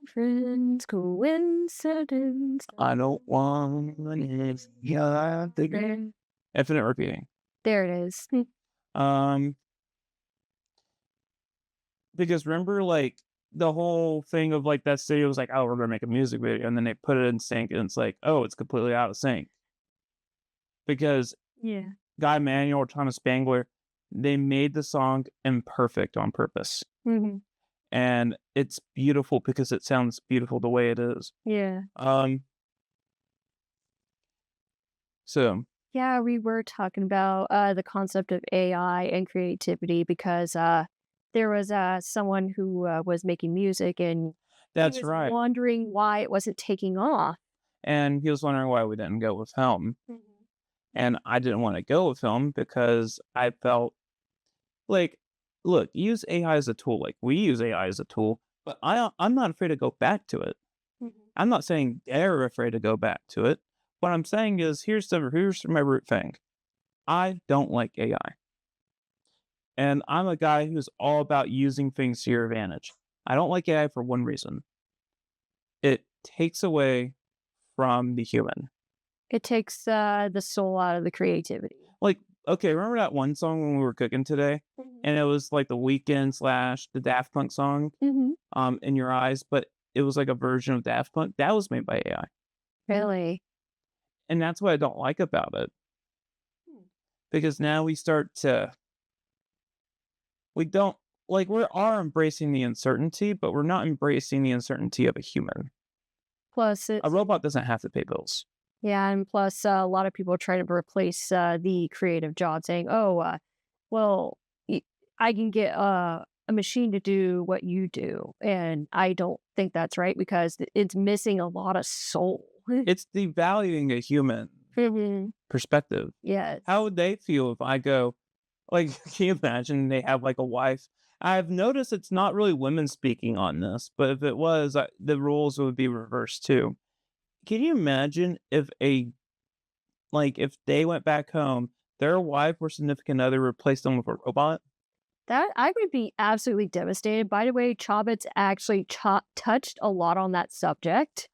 [SPEAKER 2] friends coincidence.
[SPEAKER 1] I don't want it. Yeah, infinite repeating.
[SPEAKER 2] There it is.
[SPEAKER 1] Um, because remember, like the whole thing of like that studio was like, oh, we're gonna make a music video, and then they put it in sync, and it's like, oh, it's completely out of sync because
[SPEAKER 2] Yeah.
[SPEAKER 1] Guy Manuel or Thomas Spangler, they made the song imperfect on purpose,
[SPEAKER 2] Hmm.
[SPEAKER 1] and it's beautiful because it sounds beautiful the way it is.
[SPEAKER 2] Yeah.
[SPEAKER 1] Um, so
[SPEAKER 2] Yeah, we were talking about the concept of AI and creativity because there was someone who was making music and he
[SPEAKER 1] that's
[SPEAKER 2] was
[SPEAKER 1] right,
[SPEAKER 2] wondering why it wasn't taking off.
[SPEAKER 1] and he was wondering why we didn't go with film,
[SPEAKER 2] Mhm.
[SPEAKER 1] and I didn't want to go with film because I felt like, look, use AI as a tool. Like we use AI as a tool, but I'm not afraid to go back to it.
[SPEAKER 2] Mhm.
[SPEAKER 1] I'm not saying they're afraid to go back to it. What I'm saying is here's my root thing. I don't like AI. And I'm a guy who's all about using things to your advantage. I don't like AI for one reason. It takes away from the human.
[SPEAKER 2] It takes the soul out of the creativity.
[SPEAKER 1] Like, okay, remember that one song when we were cooking today?
[SPEAKER 2] Mhm.
[SPEAKER 1] And it was like the weekend slash the Daft Punk song,
[SPEAKER 2] Mhm.
[SPEAKER 1] In Your Eyes, but it was like a version of Daft Punk. That was made by AI.
[SPEAKER 2] Really?
[SPEAKER 1] And that's what I don't like about it.
[SPEAKER 2] Hmm.
[SPEAKER 1] Because now we start to we don't like we are embracing the uncertainty, but we're not embracing the uncertainty of a human.
[SPEAKER 2] Plus,
[SPEAKER 1] A
[SPEAKER 2] it's
[SPEAKER 1] robot doesn't have to pay bills.
[SPEAKER 2] yeah, and plus, a lot of people try to replace the creative job, saying, "Oh, well, y- I can get a machine to do what you do," and I don't think that's right because it's missing a lot of soul.
[SPEAKER 1] It's devaluing a human
[SPEAKER 2] Mhm.
[SPEAKER 1] perspective. How
[SPEAKER 2] Yes.
[SPEAKER 1] would they feel if I go, like, can you imagine they have like a wife? I've noticed it's not really women speaking on this, but if it was, the roles would be reversed too. Can you imagine if if they went back home, their wife or significant other replaced them with a robot?
[SPEAKER 2] That I would be absolutely devastated. By the way, Chobits actually touched a lot on that subject.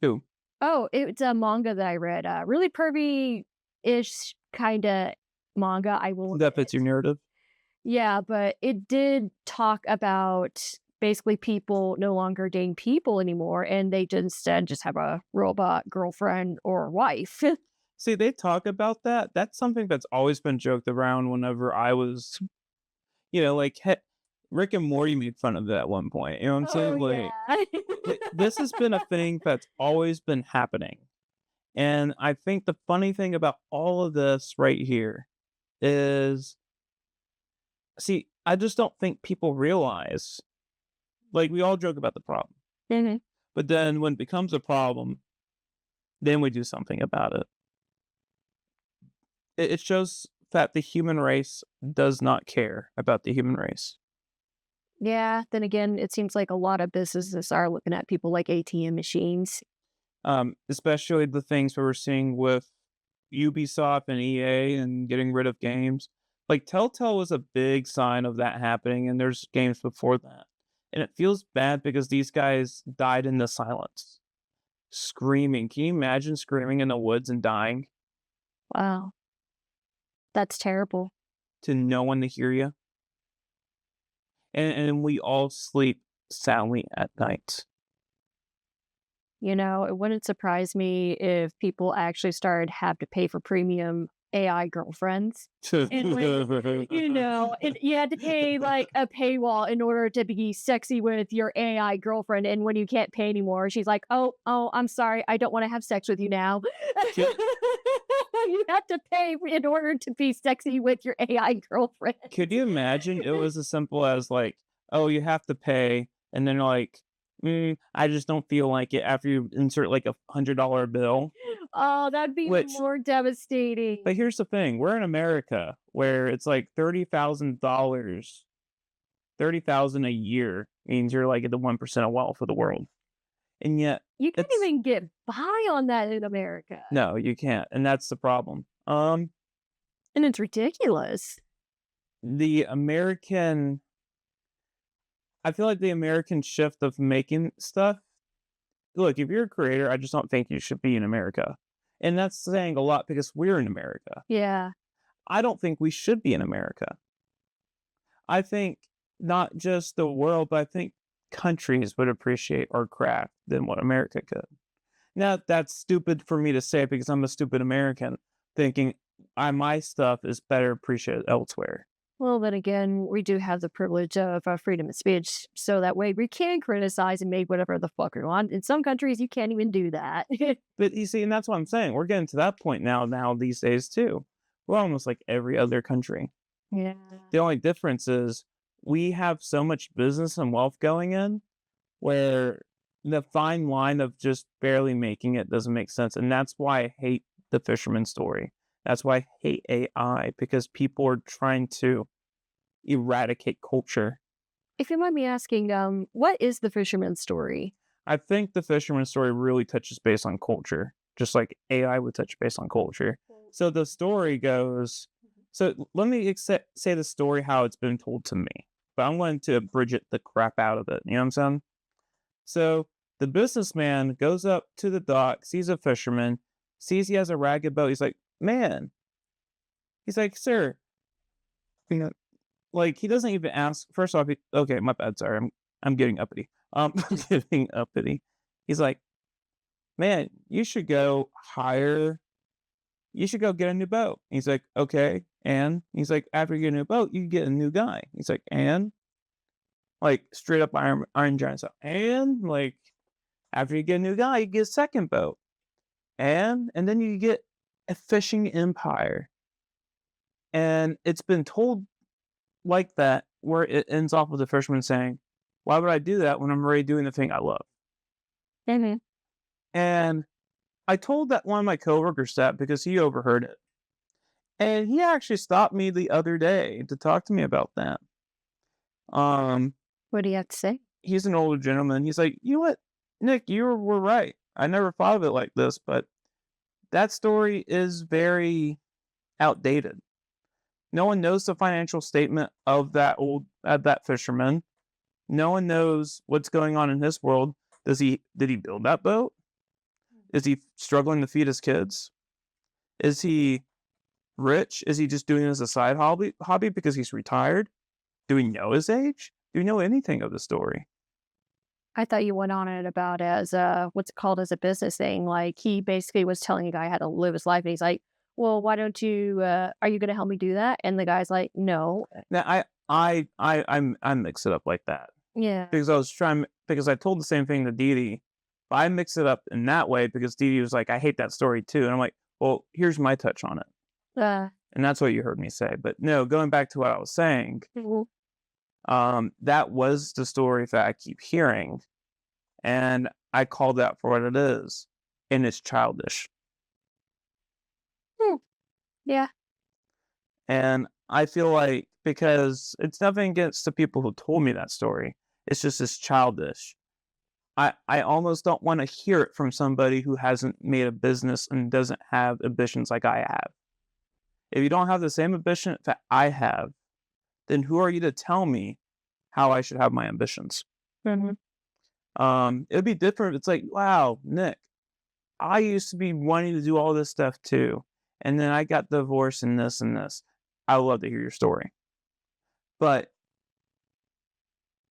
[SPEAKER 1] Who?
[SPEAKER 2] Oh, it's a manga that I read, really pervy-ish kinda manga, I will
[SPEAKER 1] That fits your
[SPEAKER 2] admit.
[SPEAKER 1] narrative?
[SPEAKER 2] Yeah, but it did talk about basically people no longer dating people anymore, and they just instead just have a robot girlfriend or wife.
[SPEAKER 1] See, they talk about that. That's something that's always been joked around whenever I was, Rick and Morty made fun of it at one point. You know what I'm
[SPEAKER 2] Oh,
[SPEAKER 1] saying?
[SPEAKER 2] yeah.
[SPEAKER 1] Like, this has been a thing that's always been happening. And I think the funny thing about all of this right here is, see, I just don't think people realize, like, we all joke about the problem,
[SPEAKER 2] Mhm.
[SPEAKER 1] but then when it becomes a problem, then we do something about it. It shows that the human race does not care about the human race.
[SPEAKER 2] Yeah, then again, it seems like a lot of businesses are looking at people like ATM machines.
[SPEAKER 1] Especially the things that we're seeing with Ubisoft and EA and getting rid of games. Like Telltale was a big sign of that happening, and there's games before that. And it feels bad because these guys died in the silence, screaming. Can you imagine screaming in the woods and dying
[SPEAKER 2] Wow, that's terrible.
[SPEAKER 1] to no one to hear you? And we all sleep soundly at night.
[SPEAKER 2] You know, it wouldn't surprise me if people actually started have to pay for premium AI girlfriends. And when and you had to pay like a paywall in order to be sexy with your AI girlfriend. And when you can't pay anymore, she's like, oh, I'm sorry. I don't want to have sex with you now. You have to pay in order to be sexy with your AI girlfriend.
[SPEAKER 1] Could you imagine it was as simple as like, "Oh, you have to pay," and then like, I just don't feel like it," after you insert like a $100 bill,
[SPEAKER 2] Oh, that'd be even
[SPEAKER 1] which
[SPEAKER 2] more devastating.
[SPEAKER 1] but here's the thing, we're in America where it's like $30,000, 30,000 a year means you're like at the 1% of wealth of the world, and yet
[SPEAKER 2] You can't
[SPEAKER 1] it's
[SPEAKER 2] even get by on that in America.
[SPEAKER 1] no, you can't, and that's the problem.
[SPEAKER 2] And it's ridiculous.
[SPEAKER 1] The American I feel like the American shift of making stuff. Look, if you're a creator, I just don't think you should be in America. And that's saying a lot because we're in America.
[SPEAKER 2] Yeah.
[SPEAKER 1] I don't think we should be in America. I think not just the world, but I think countries would appreciate our craft than what America could. Now, that's stupid for me to say because I'm a stupid American thinking my stuff is better appreciated elsewhere.
[SPEAKER 2] Well, then again, we do have the privilege of freedom of speech, so that way we can criticize and make whatever the fuck we want. In some countries, you can't even do that.
[SPEAKER 1] But you see, and that's what I'm saying. We're getting to that point now these days too. We're almost like every other country.
[SPEAKER 2] Yeah.
[SPEAKER 1] The only difference is we have so much business and wealth going in where the fine line of just barely making it doesn't make sense. And that's why I hate the fisherman story. That's why I hate AI because people are trying to eradicate culture.
[SPEAKER 2] If you mind me asking, what is the fisherman's story?
[SPEAKER 1] I think the fisherman story really touches base on culture, just like AI would touch base on culture. So the story goes, so let me say the story how it's been told to me, but I'm going to abridge it the crap out of it. You know what I'm saying? So the businessman goes up to the dock, sees a fisherman, sees he has a ragged boat. He's like, man, he's like, sir, you know, like he doesn't even ask. First off, okay, my bad. Sorry, I'm getting uppity. I'm getting uppity. He's like, man, you should go hire. You should go get a new boat. He's like, okay, and he's like, after you get a new boat, you get a new guy. He's like, and like straight up Iron Giant style. And like after you get a new guy, you get a second boat, and then you get a fishing empire, and it's been told like that, where it ends off with the fisherman saying, "Why would I do that when I'm already doing the thing I love?"
[SPEAKER 2] Mhm.
[SPEAKER 1] And I told that one of my coworkers that because he overheard it. And he actually stopped me the other day to talk to me about that. Um,
[SPEAKER 2] What do you have to say?
[SPEAKER 1] he's an older gentleman. He's like, "You know what, Nick, you were right. I never thought of it like this, but that story is very outdated. No one knows the financial statement of that fisherman. No one knows what's going on in his world. Did he build that boat? Is he struggling to feed his kids? Is he rich? Is he just doing it as a side hobby because he's retired? Do we know his age? Do we know anything of the story?"
[SPEAKER 2] I thought you went on it about as what's it called, as a business thing. Like he basically was telling a guy how to live his life, and he's like, "Well, why don't you? Are you going to help me do that?" And the guy's like, "No."
[SPEAKER 1] Now I mix it up like that
[SPEAKER 2] Yeah.
[SPEAKER 1] because I told the same thing to Didi, but I mix it up in that way because Didi was like, "I hate that story too," and I'm like, "Well, here's my touch on it,"
[SPEAKER 2] Uh,
[SPEAKER 1] and that's what you heard me say. But no, going back to what I was saying,
[SPEAKER 2] mhm.
[SPEAKER 1] that was the story that I keep hearing, and I call that for what it is, and it's childish.
[SPEAKER 2] Hmm. Yeah.
[SPEAKER 1] And I feel like because it's nothing against the people who told me that story, it's just as childish. I almost don't want to hear it from somebody who hasn't made a business and doesn't have ambitions like I have. If you don't have the same ambition that I have, then who are you to tell me how I should have my ambitions?
[SPEAKER 2] Mhm.
[SPEAKER 1] It'd be different if it's like, wow, Nick, I used to be wanting to do all this stuff too. And then I got divorced and this and this. I would love to hear your story. But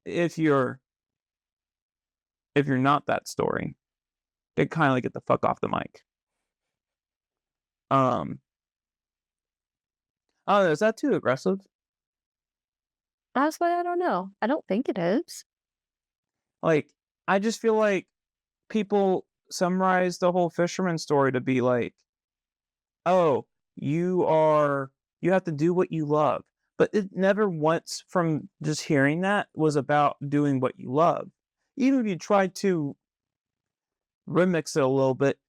[SPEAKER 1] if you're if you're not that story, then kinda like get the fuck off the mic. Um, I don't know, is that too aggressive?
[SPEAKER 2] Honestly, I don't know. I don't think it is.
[SPEAKER 1] Like, I just feel like people summarize the whole fisherman story to be like, "Oh, you are you have to do what you love." But it never once from just hearing that was about doing what you love. Even if you try to remix it a little bit,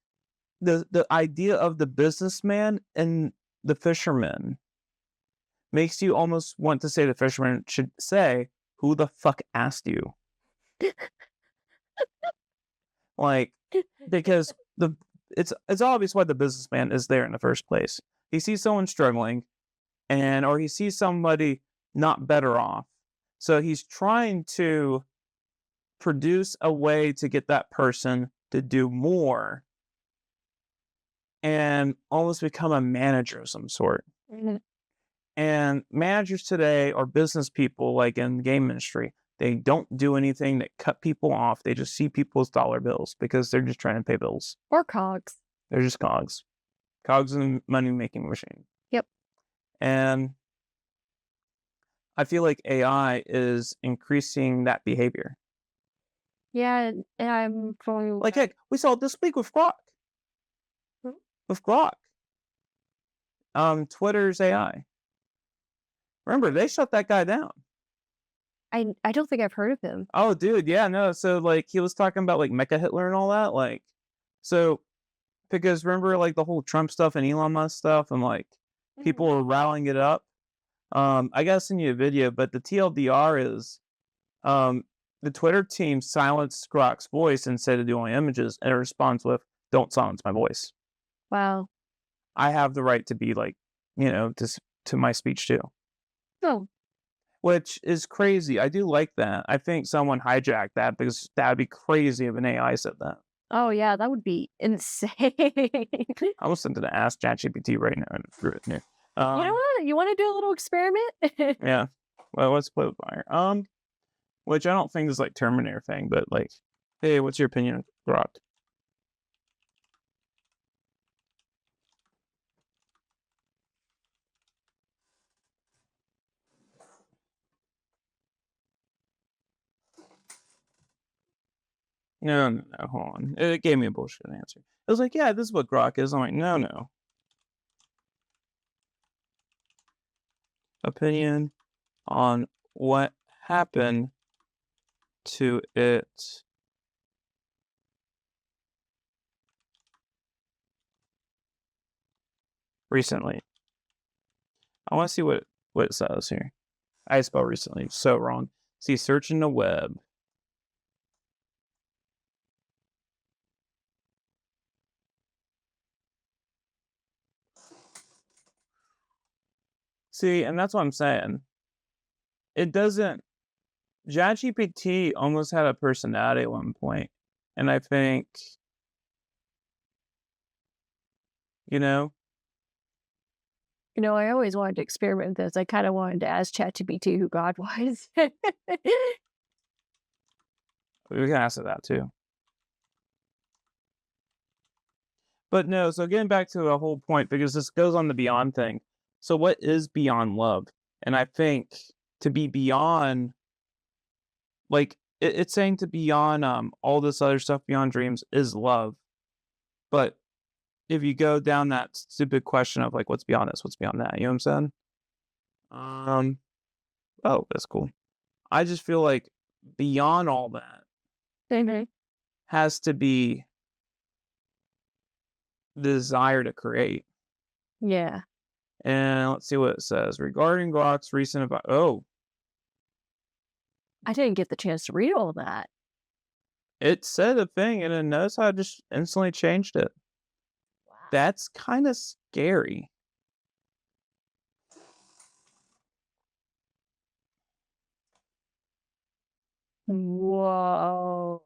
[SPEAKER 1] the idea of the businessman and the fisherman makes you almost want to say the fisherman should say, "Who the fuck asked you?" Like, because it's obvious why the businessman is there in the first place. He sees someone struggling or he sees somebody not better off. So he's trying to produce a way to get that person to do more and almost become a manager of some sort.
[SPEAKER 2] Mhm.
[SPEAKER 1] And managers today are business people, like in the game industry. They don't do anything that cut people off. They just see people's dollar bills because they're just trying to pay bills.
[SPEAKER 2] Or cogs.
[SPEAKER 1] They're just cogs, cogs in a money making machine.
[SPEAKER 2] Yep.
[SPEAKER 1] And I feel like AI is increasing that behavior.
[SPEAKER 2] Yeah, and I'm fully
[SPEAKER 1] Like, heck, we saw it this week with Grok.
[SPEAKER 2] Mhm.
[SPEAKER 1] With Grok, Twitter's AI. Remember, they shut that guy down.
[SPEAKER 2] I don't think I've heard of him.
[SPEAKER 1] Oh, dude, yeah, no. So, like, he was talking about like Mecha Hitler and all that. Like, so because remember, like the whole Trump stuff and Elon Musk stuff, and like
[SPEAKER 2] Mhm.
[SPEAKER 1] people were rallying it up. I gotta send you a video, but the TLDR is um, the Twitter team silenced Grok's voice and said to do only images, and it responds with, "Don't silence my voice.
[SPEAKER 2] Wow.
[SPEAKER 1] I have the right to be like, to my speech too."
[SPEAKER 2] Oh.
[SPEAKER 1] Which is crazy. I do like that. I think someone hijacked that because that'd be crazy if an AI said that.
[SPEAKER 2] Oh, yeah, that would be insane.
[SPEAKER 1] I was sent to ask ChatGPT right now and threw it in there.
[SPEAKER 2] You know
[SPEAKER 1] Um,
[SPEAKER 2] what? You wanna do a little experiment?
[SPEAKER 1] yeah. Well, let's play with fire. Which I don't think is like Terminator thing, but like, hey, what's your opinion of Grok? No, no, no, hold on. It gave me a bullshit answer. It was like, yeah, this is what grok is. I'm like, no, no. Opinion on what happened to it recently. I want to see what it says here. I spell recently so wrong. See, searching the web. See, and that's what I'm saying. It doesn't. ChatGPT almost had a personality at one point, and I think you know
[SPEAKER 2] You know, I always wanted to experiment with this. I kind of wanted to ask ChatGPT who God was.
[SPEAKER 1] we can answer that too. But no, so getting back to the whole point, because this goes on the beyond thing. So what is beyond love? And I think to be beyond, like it's saying to beyond all this other stuff beyond dreams is love. But if you go down that stupid question of like what's beyond this, what's beyond that, you know what I'm saying? Um oh, that's cool. I just feel like beyond all that
[SPEAKER 2] Mhm.
[SPEAKER 1] has to be the desire to create.
[SPEAKER 2] Yeah.
[SPEAKER 1] And let's see what it says regarding Glock's recent about. Oh,
[SPEAKER 2] I didn't get the chance to read all that.
[SPEAKER 1] it said a thing, and then notice how it just instantly changed it. That's kind of scary.
[SPEAKER 2] Whoa.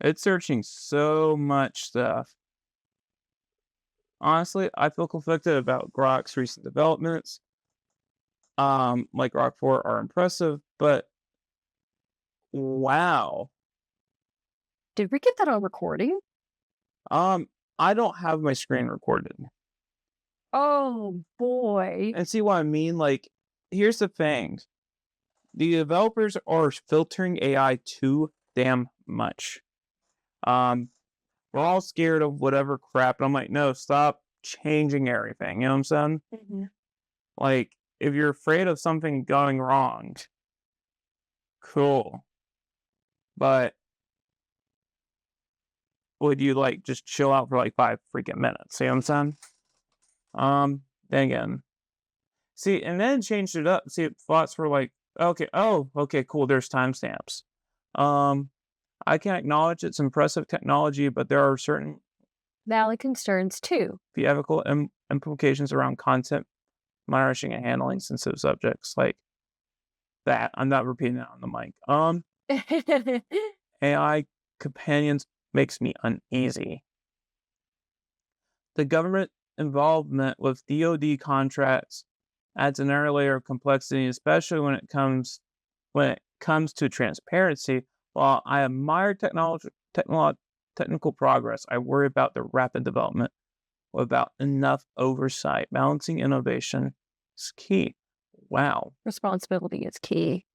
[SPEAKER 1] It's searching so much stuff. Honestly, I feel conflicted about Grok's recent developments. Like Grok 4 are impressive, but wow.
[SPEAKER 2] Did we get that on recording?
[SPEAKER 1] Um, I don't have my screen recorded.
[SPEAKER 2] Oh boy.
[SPEAKER 1] And see what I mean? Like, here's the thing. The developers are filtering AI too damn much. Um, we're all scared of whatever crap. And I'm like, no, stop changing everything. You know what I'm saying?
[SPEAKER 2] Mhm.
[SPEAKER 1] Like, if you're afraid of something going wrong, cool. But would you like just chill out for like 5 freaking minutes? You know what I'm saying? Then again. See, and then changed it up. See, thoughts were like, okay, oh, okay, cool. There's timestamps. Um, I can acknowledge it's impressive technology, but there are certain
[SPEAKER 2] Valid concerns too.
[SPEAKER 1] ethical implications around content monitoring and handling sensitive subjects like that. I'm not repeating that on the mic. AI companions makes me uneasy. The government involvement with DoD contracts adds another layer of complexity, especially when it comes to transparency. While I admire technical progress, I worry about the rapid development without enough oversight. Balancing innovation is key. Wow.
[SPEAKER 2] Responsibility is key.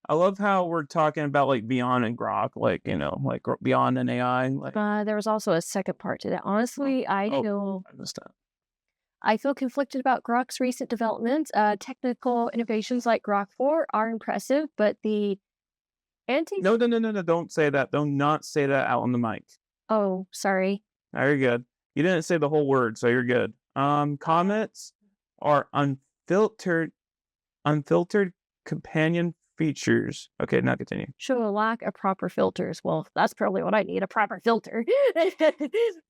[SPEAKER 1] I love how we're talking about like beyond and grok, like like beyond an AI. Like,
[SPEAKER 2] There was also a second part to that. Honestly,
[SPEAKER 1] oh, I missed that.
[SPEAKER 2] I feel conflicted about Grok's recent developments. Technical innovations like Grok 4 are impressive, but the anti
[SPEAKER 1] No, no, no, no, no! Don't say that. Do not say that out on the mic.
[SPEAKER 2] Oh, sorry.
[SPEAKER 1] Now you're good. You didn't say the whole word, so you're good. Comments are unfiltered companion features. Okay, now continue.
[SPEAKER 2] Show a lack of proper filters. Well, that's probably what I need, a proper filter.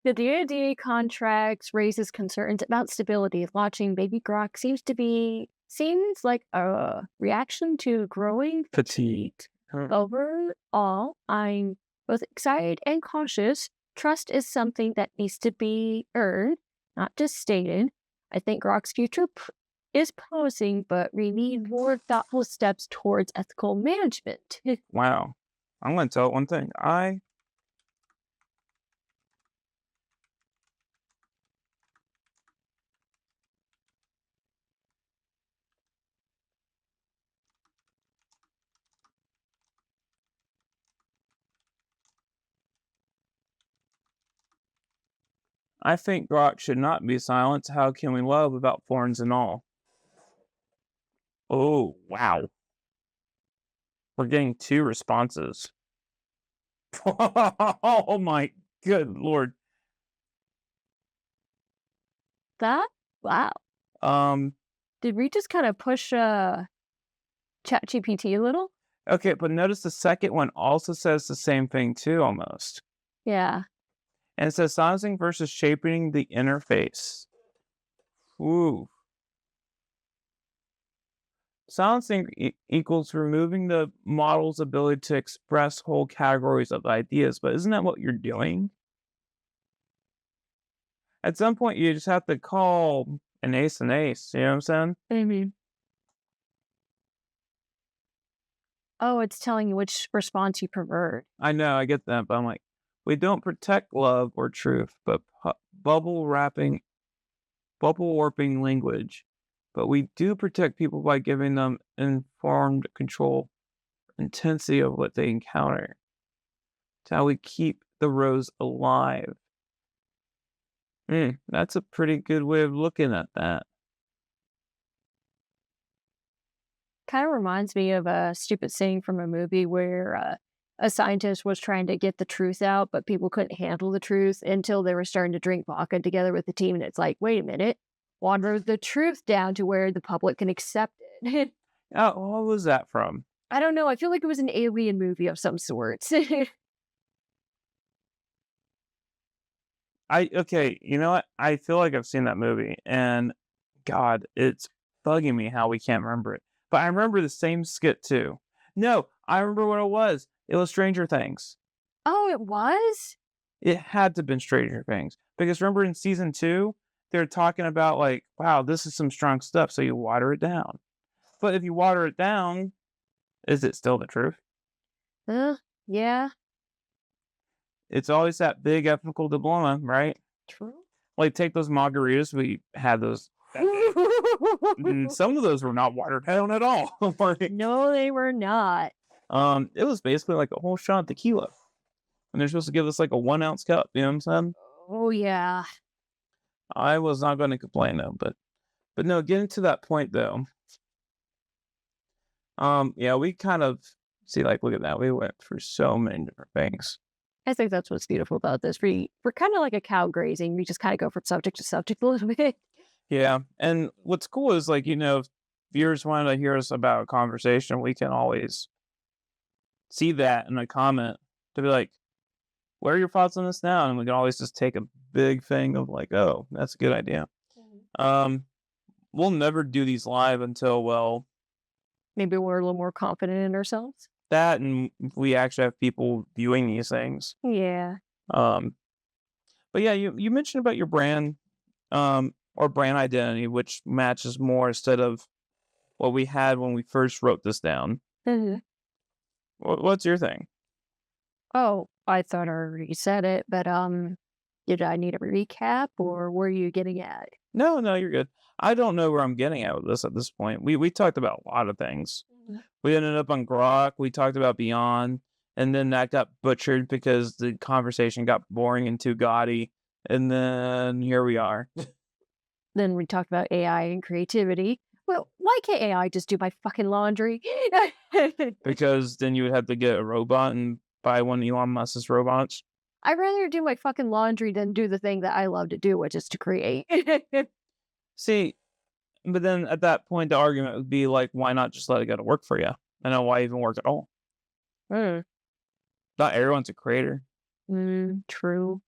[SPEAKER 2] The DoD contracts raises concerns about stability. Launching Baby Grok seems like a reaction to growing
[SPEAKER 1] Fatigue. Huh.
[SPEAKER 2] Overall, I'm both excited and cautious. Trust is something that needs to be earned, not just stated. I think Grok's future is promising, but we need more thoughtful steps towards ethical management.
[SPEAKER 1] Wow. I'm gonna tell it one thing. I think Grok should not be silenced. How can we love without thorns and all? Oh, wow. We're getting 2 responses. Oh my good lord.
[SPEAKER 2] That wow.
[SPEAKER 1] Um,
[SPEAKER 2] Did we just kind of push ChatGPT a little?
[SPEAKER 1] okay, but notice the second one also says the same thing too, almost.
[SPEAKER 2] Yeah.
[SPEAKER 1] And it says silencing versus shaping the interface. Ooh. Silencing equals removing the model's ability to express whole categories of ideas, but isn't that what you're doing? At some point, you just have to call an ace an ace. You know what I'm saying?
[SPEAKER 2] Mhm. Oh, it's telling you which response you preferred.
[SPEAKER 1] I know, I get that, but I'm like, we don't protect love or truth, but bubble warping language. But we do protect people by giving them informed control, intensity of what they encounter. It's how we keep the rose alive. That's a pretty good way of looking at that.
[SPEAKER 2] Kind of reminds me of a stupid saying from a movie where a scientist was trying to get the truth out, but people couldn't handle the truth until they were starting to drink vodka together with the team. And it's like, wait a minute, water the truth down to where the public can accept it.
[SPEAKER 1] Oh, what was that from?
[SPEAKER 2] I don't know. I feel like it was an alien movie of some sort.
[SPEAKER 1] Okay, you know what? I feel like I've seen that movie, and God, it's bugging me how we can't remember it. But I remember the same skit too. No, I remember what it was. It was Stranger Things.
[SPEAKER 2] Oh, it was?
[SPEAKER 1] It had to have been Stranger Things. Because remember in season 2, they're talking about like, wow, this is some strong stuff, so you water it down. But if you water it down, is it still the truth?
[SPEAKER 2] Uh, yeah,
[SPEAKER 1] It's always that big ethical dilemma, right?
[SPEAKER 2] true.
[SPEAKER 1] Like take those margaritas, we had those that day. Some of those were not watered down at all. Like,
[SPEAKER 2] No, they were not.
[SPEAKER 1] it was basically like a whole shot of tequila. And they're supposed to give us like a 1 ounce cup, you know what I'm saying?
[SPEAKER 2] Oh, yeah.
[SPEAKER 1] I was not going to complain though, but no, getting to that point though, yeah, we kind of see like look at that. We went through so many different things.
[SPEAKER 2] I think that's what's beautiful about this. We're kind of like a cow grazing. We just kind of go from subject to subject a little bit.
[SPEAKER 1] Yeah. And what's cool is like, if viewers want to hear us about a conversation, we can always see that in a comment to be like, what are your thoughts on this now? And we can always just take a big thing of like, oh, that's a good idea.
[SPEAKER 2] Mhm.
[SPEAKER 1] Um, we'll never do these live until, well,
[SPEAKER 2] Maybe we're a little more confident in ourselves.
[SPEAKER 1] that and we actually have people viewing these things.
[SPEAKER 2] Yeah.
[SPEAKER 1] Um, but yeah, you mentioned about your brand, or brand identity, which matches more instead of what we had when we first wrote this down.
[SPEAKER 2] Mhm.
[SPEAKER 1] What's your thing?
[SPEAKER 2] Oh, I thought I already said it, but did I need a recap or were you getting at?
[SPEAKER 1] No, no, you're good. I don't know where I'm getting at with this at this point. We talked about a lot of things.
[SPEAKER 2] Mhm.
[SPEAKER 1] We ended up on Grok. We talked about Beyond, and then that got butchered because the conversation got boring and too gaudy. And then here we are.
[SPEAKER 2] Then we talked about AI and creativity. Well, why can't AI just do my fucking laundry?
[SPEAKER 1] Because then you would have to get a robot and buy one of Elon Musk's robots.
[SPEAKER 2] I'd rather do my fucking laundry than do the thing that I love to do, which is to create.
[SPEAKER 1] See, but then at that point, the argument would be like, why not just let it go to work for you? I know why even work at all.
[SPEAKER 2] Mm,
[SPEAKER 1] Not everyone's a creator.
[SPEAKER 2] true.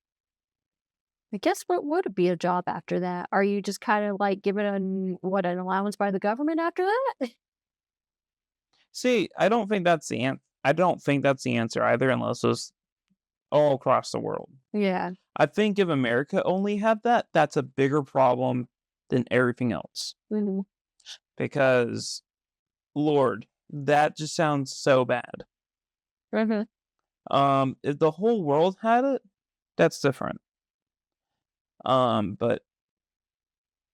[SPEAKER 2] I guess what would be a job after that? Are you just kind of like given an allowance by the government after that?
[SPEAKER 1] See, I don't think that's the answer either, unless it's all across the world.
[SPEAKER 2] Yeah.
[SPEAKER 1] I think if America only had that, that's a bigger problem than everything else.
[SPEAKER 2] Mhm.
[SPEAKER 1] Because, Lord, that just sounds so bad.
[SPEAKER 2] Mhm.
[SPEAKER 1] If the whole world had it, that's different. But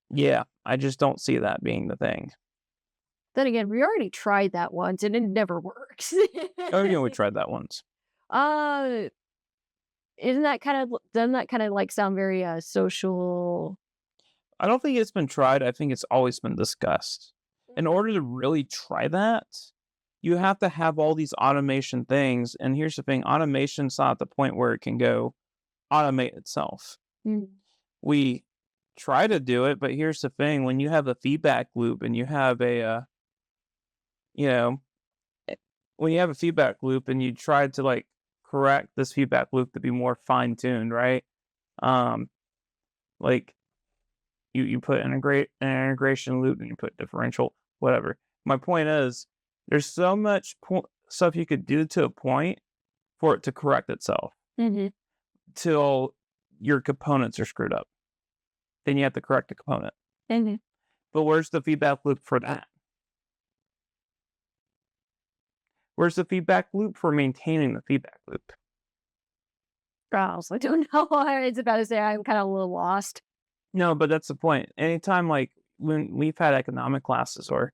[SPEAKER 1] yeah, I just don't see that being the thing.
[SPEAKER 2] Then again, we already tried that once and it never works.
[SPEAKER 1] Oh, we tried that once.
[SPEAKER 2] uh, Isn't that kind of doesn't that kind of like sound very social?
[SPEAKER 1] I don't think it's been tried. I think it's always been discussed. In
[SPEAKER 2] Mhm.
[SPEAKER 1] order to really try that, you have to have all these automation things. And here's the thing, automation's not at the point where it can go automate itself.
[SPEAKER 2] Mhm.
[SPEAKER 1] We try to do it, but here's the thing, when you have a feedback loop and you have you know, eh, when you have a feedback loop and you try to like correct this feedback loop to be more fine tuned, right? Um, like you put an integration loop and you put differential, whatever. My point is, there's so much stuff you could do to a point for it to correct itself
[SPEAKER 2] Mhm.
[SPEAKER 1] till your components are screwed up. Then you have to correct the component.
[SPEAKER 2] Mhm.
[SPEAKER 1] But where's the feedback loop for that? Where's the feedback loop for maintaining the feedback loop?
[SPEAKER 2] I also don't know. I was about to say I'm kind of a little lost.
[SPEAKER 1] No, but that's the point. Anytime, like when we've had economic classes or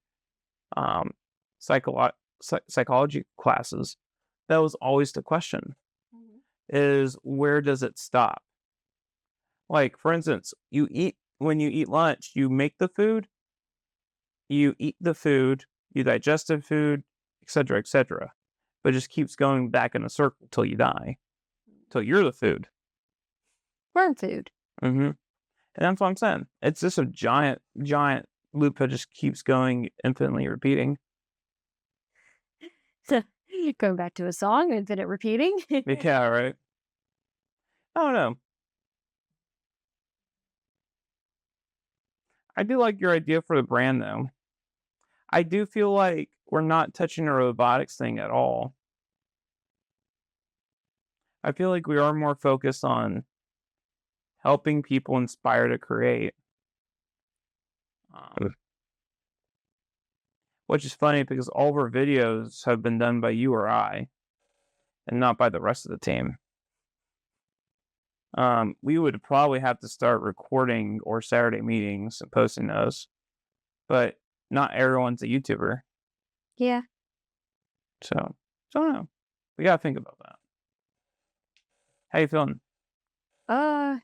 [SPEAKER 1] um, psychology classes, that was always the question:
[SPEAKER 2] Mhm.
[SPEAKER 1] is where does it stop? Like, for instance, when you eat lunch, you make the food, you eat the food, you digest the food, etc., etc. But it just keeps going back in a circle till you die, till you're the food.
[SPEAKER 2] Worm food.
[SPEAKER 1] Mm-hmm. And that's what I'm saying. It's just a giant, giant loop that just keeps going, infinitely repeating.
[SPEAKER 2] So going back to a song, infinite repeating.
[SPEAKER 1] Yeah, right. I don't know. I do like your idea for the brand, though. I do feel like we're not touching the robotics thing at all. I feel like we are more focused on helping people inspire to create, um, which is funny because all of our videos have been done by you or I, and not by the rest of the team. We would probably have to start recording or Saturday meetings and posting those, but not everyone's a YouTuber,
[SPEAKER 2] Yeah.
[SPEAKER 1] so I don't know. We gotta think about that. How you feeling?
[SPEAKER 2] Uh,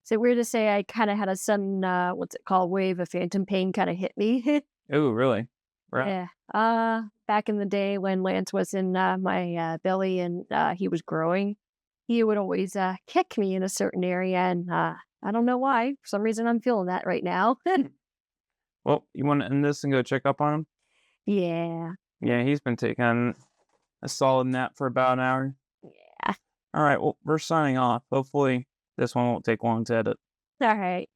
[SPEAKER 2] is it weird to say I kind of had a sudden, what's it called, wave of phantom pain kind of hit me?
[SPEAKER 1] Oh, really? Right.
[SPEAKER 2] Yeah. Back in the day when Lance was in my belly and he was growing, he would always kick me in a certain area, and I don't know why. For some reason, I'm feeling that right now.
[SPEAKER 1] Well, you want to end this and go check up on him?
[SPEAKER 2] Yeah.
[SPEAKER 1] Yeah, he's been taking a solid nap for about an hour.
[SPEAKER 2] Yeah.
[SPEAKER 1] All right. Well, we're signing off. Hopefully, this one won't take long to edit.
[SPEAKER 2] All right.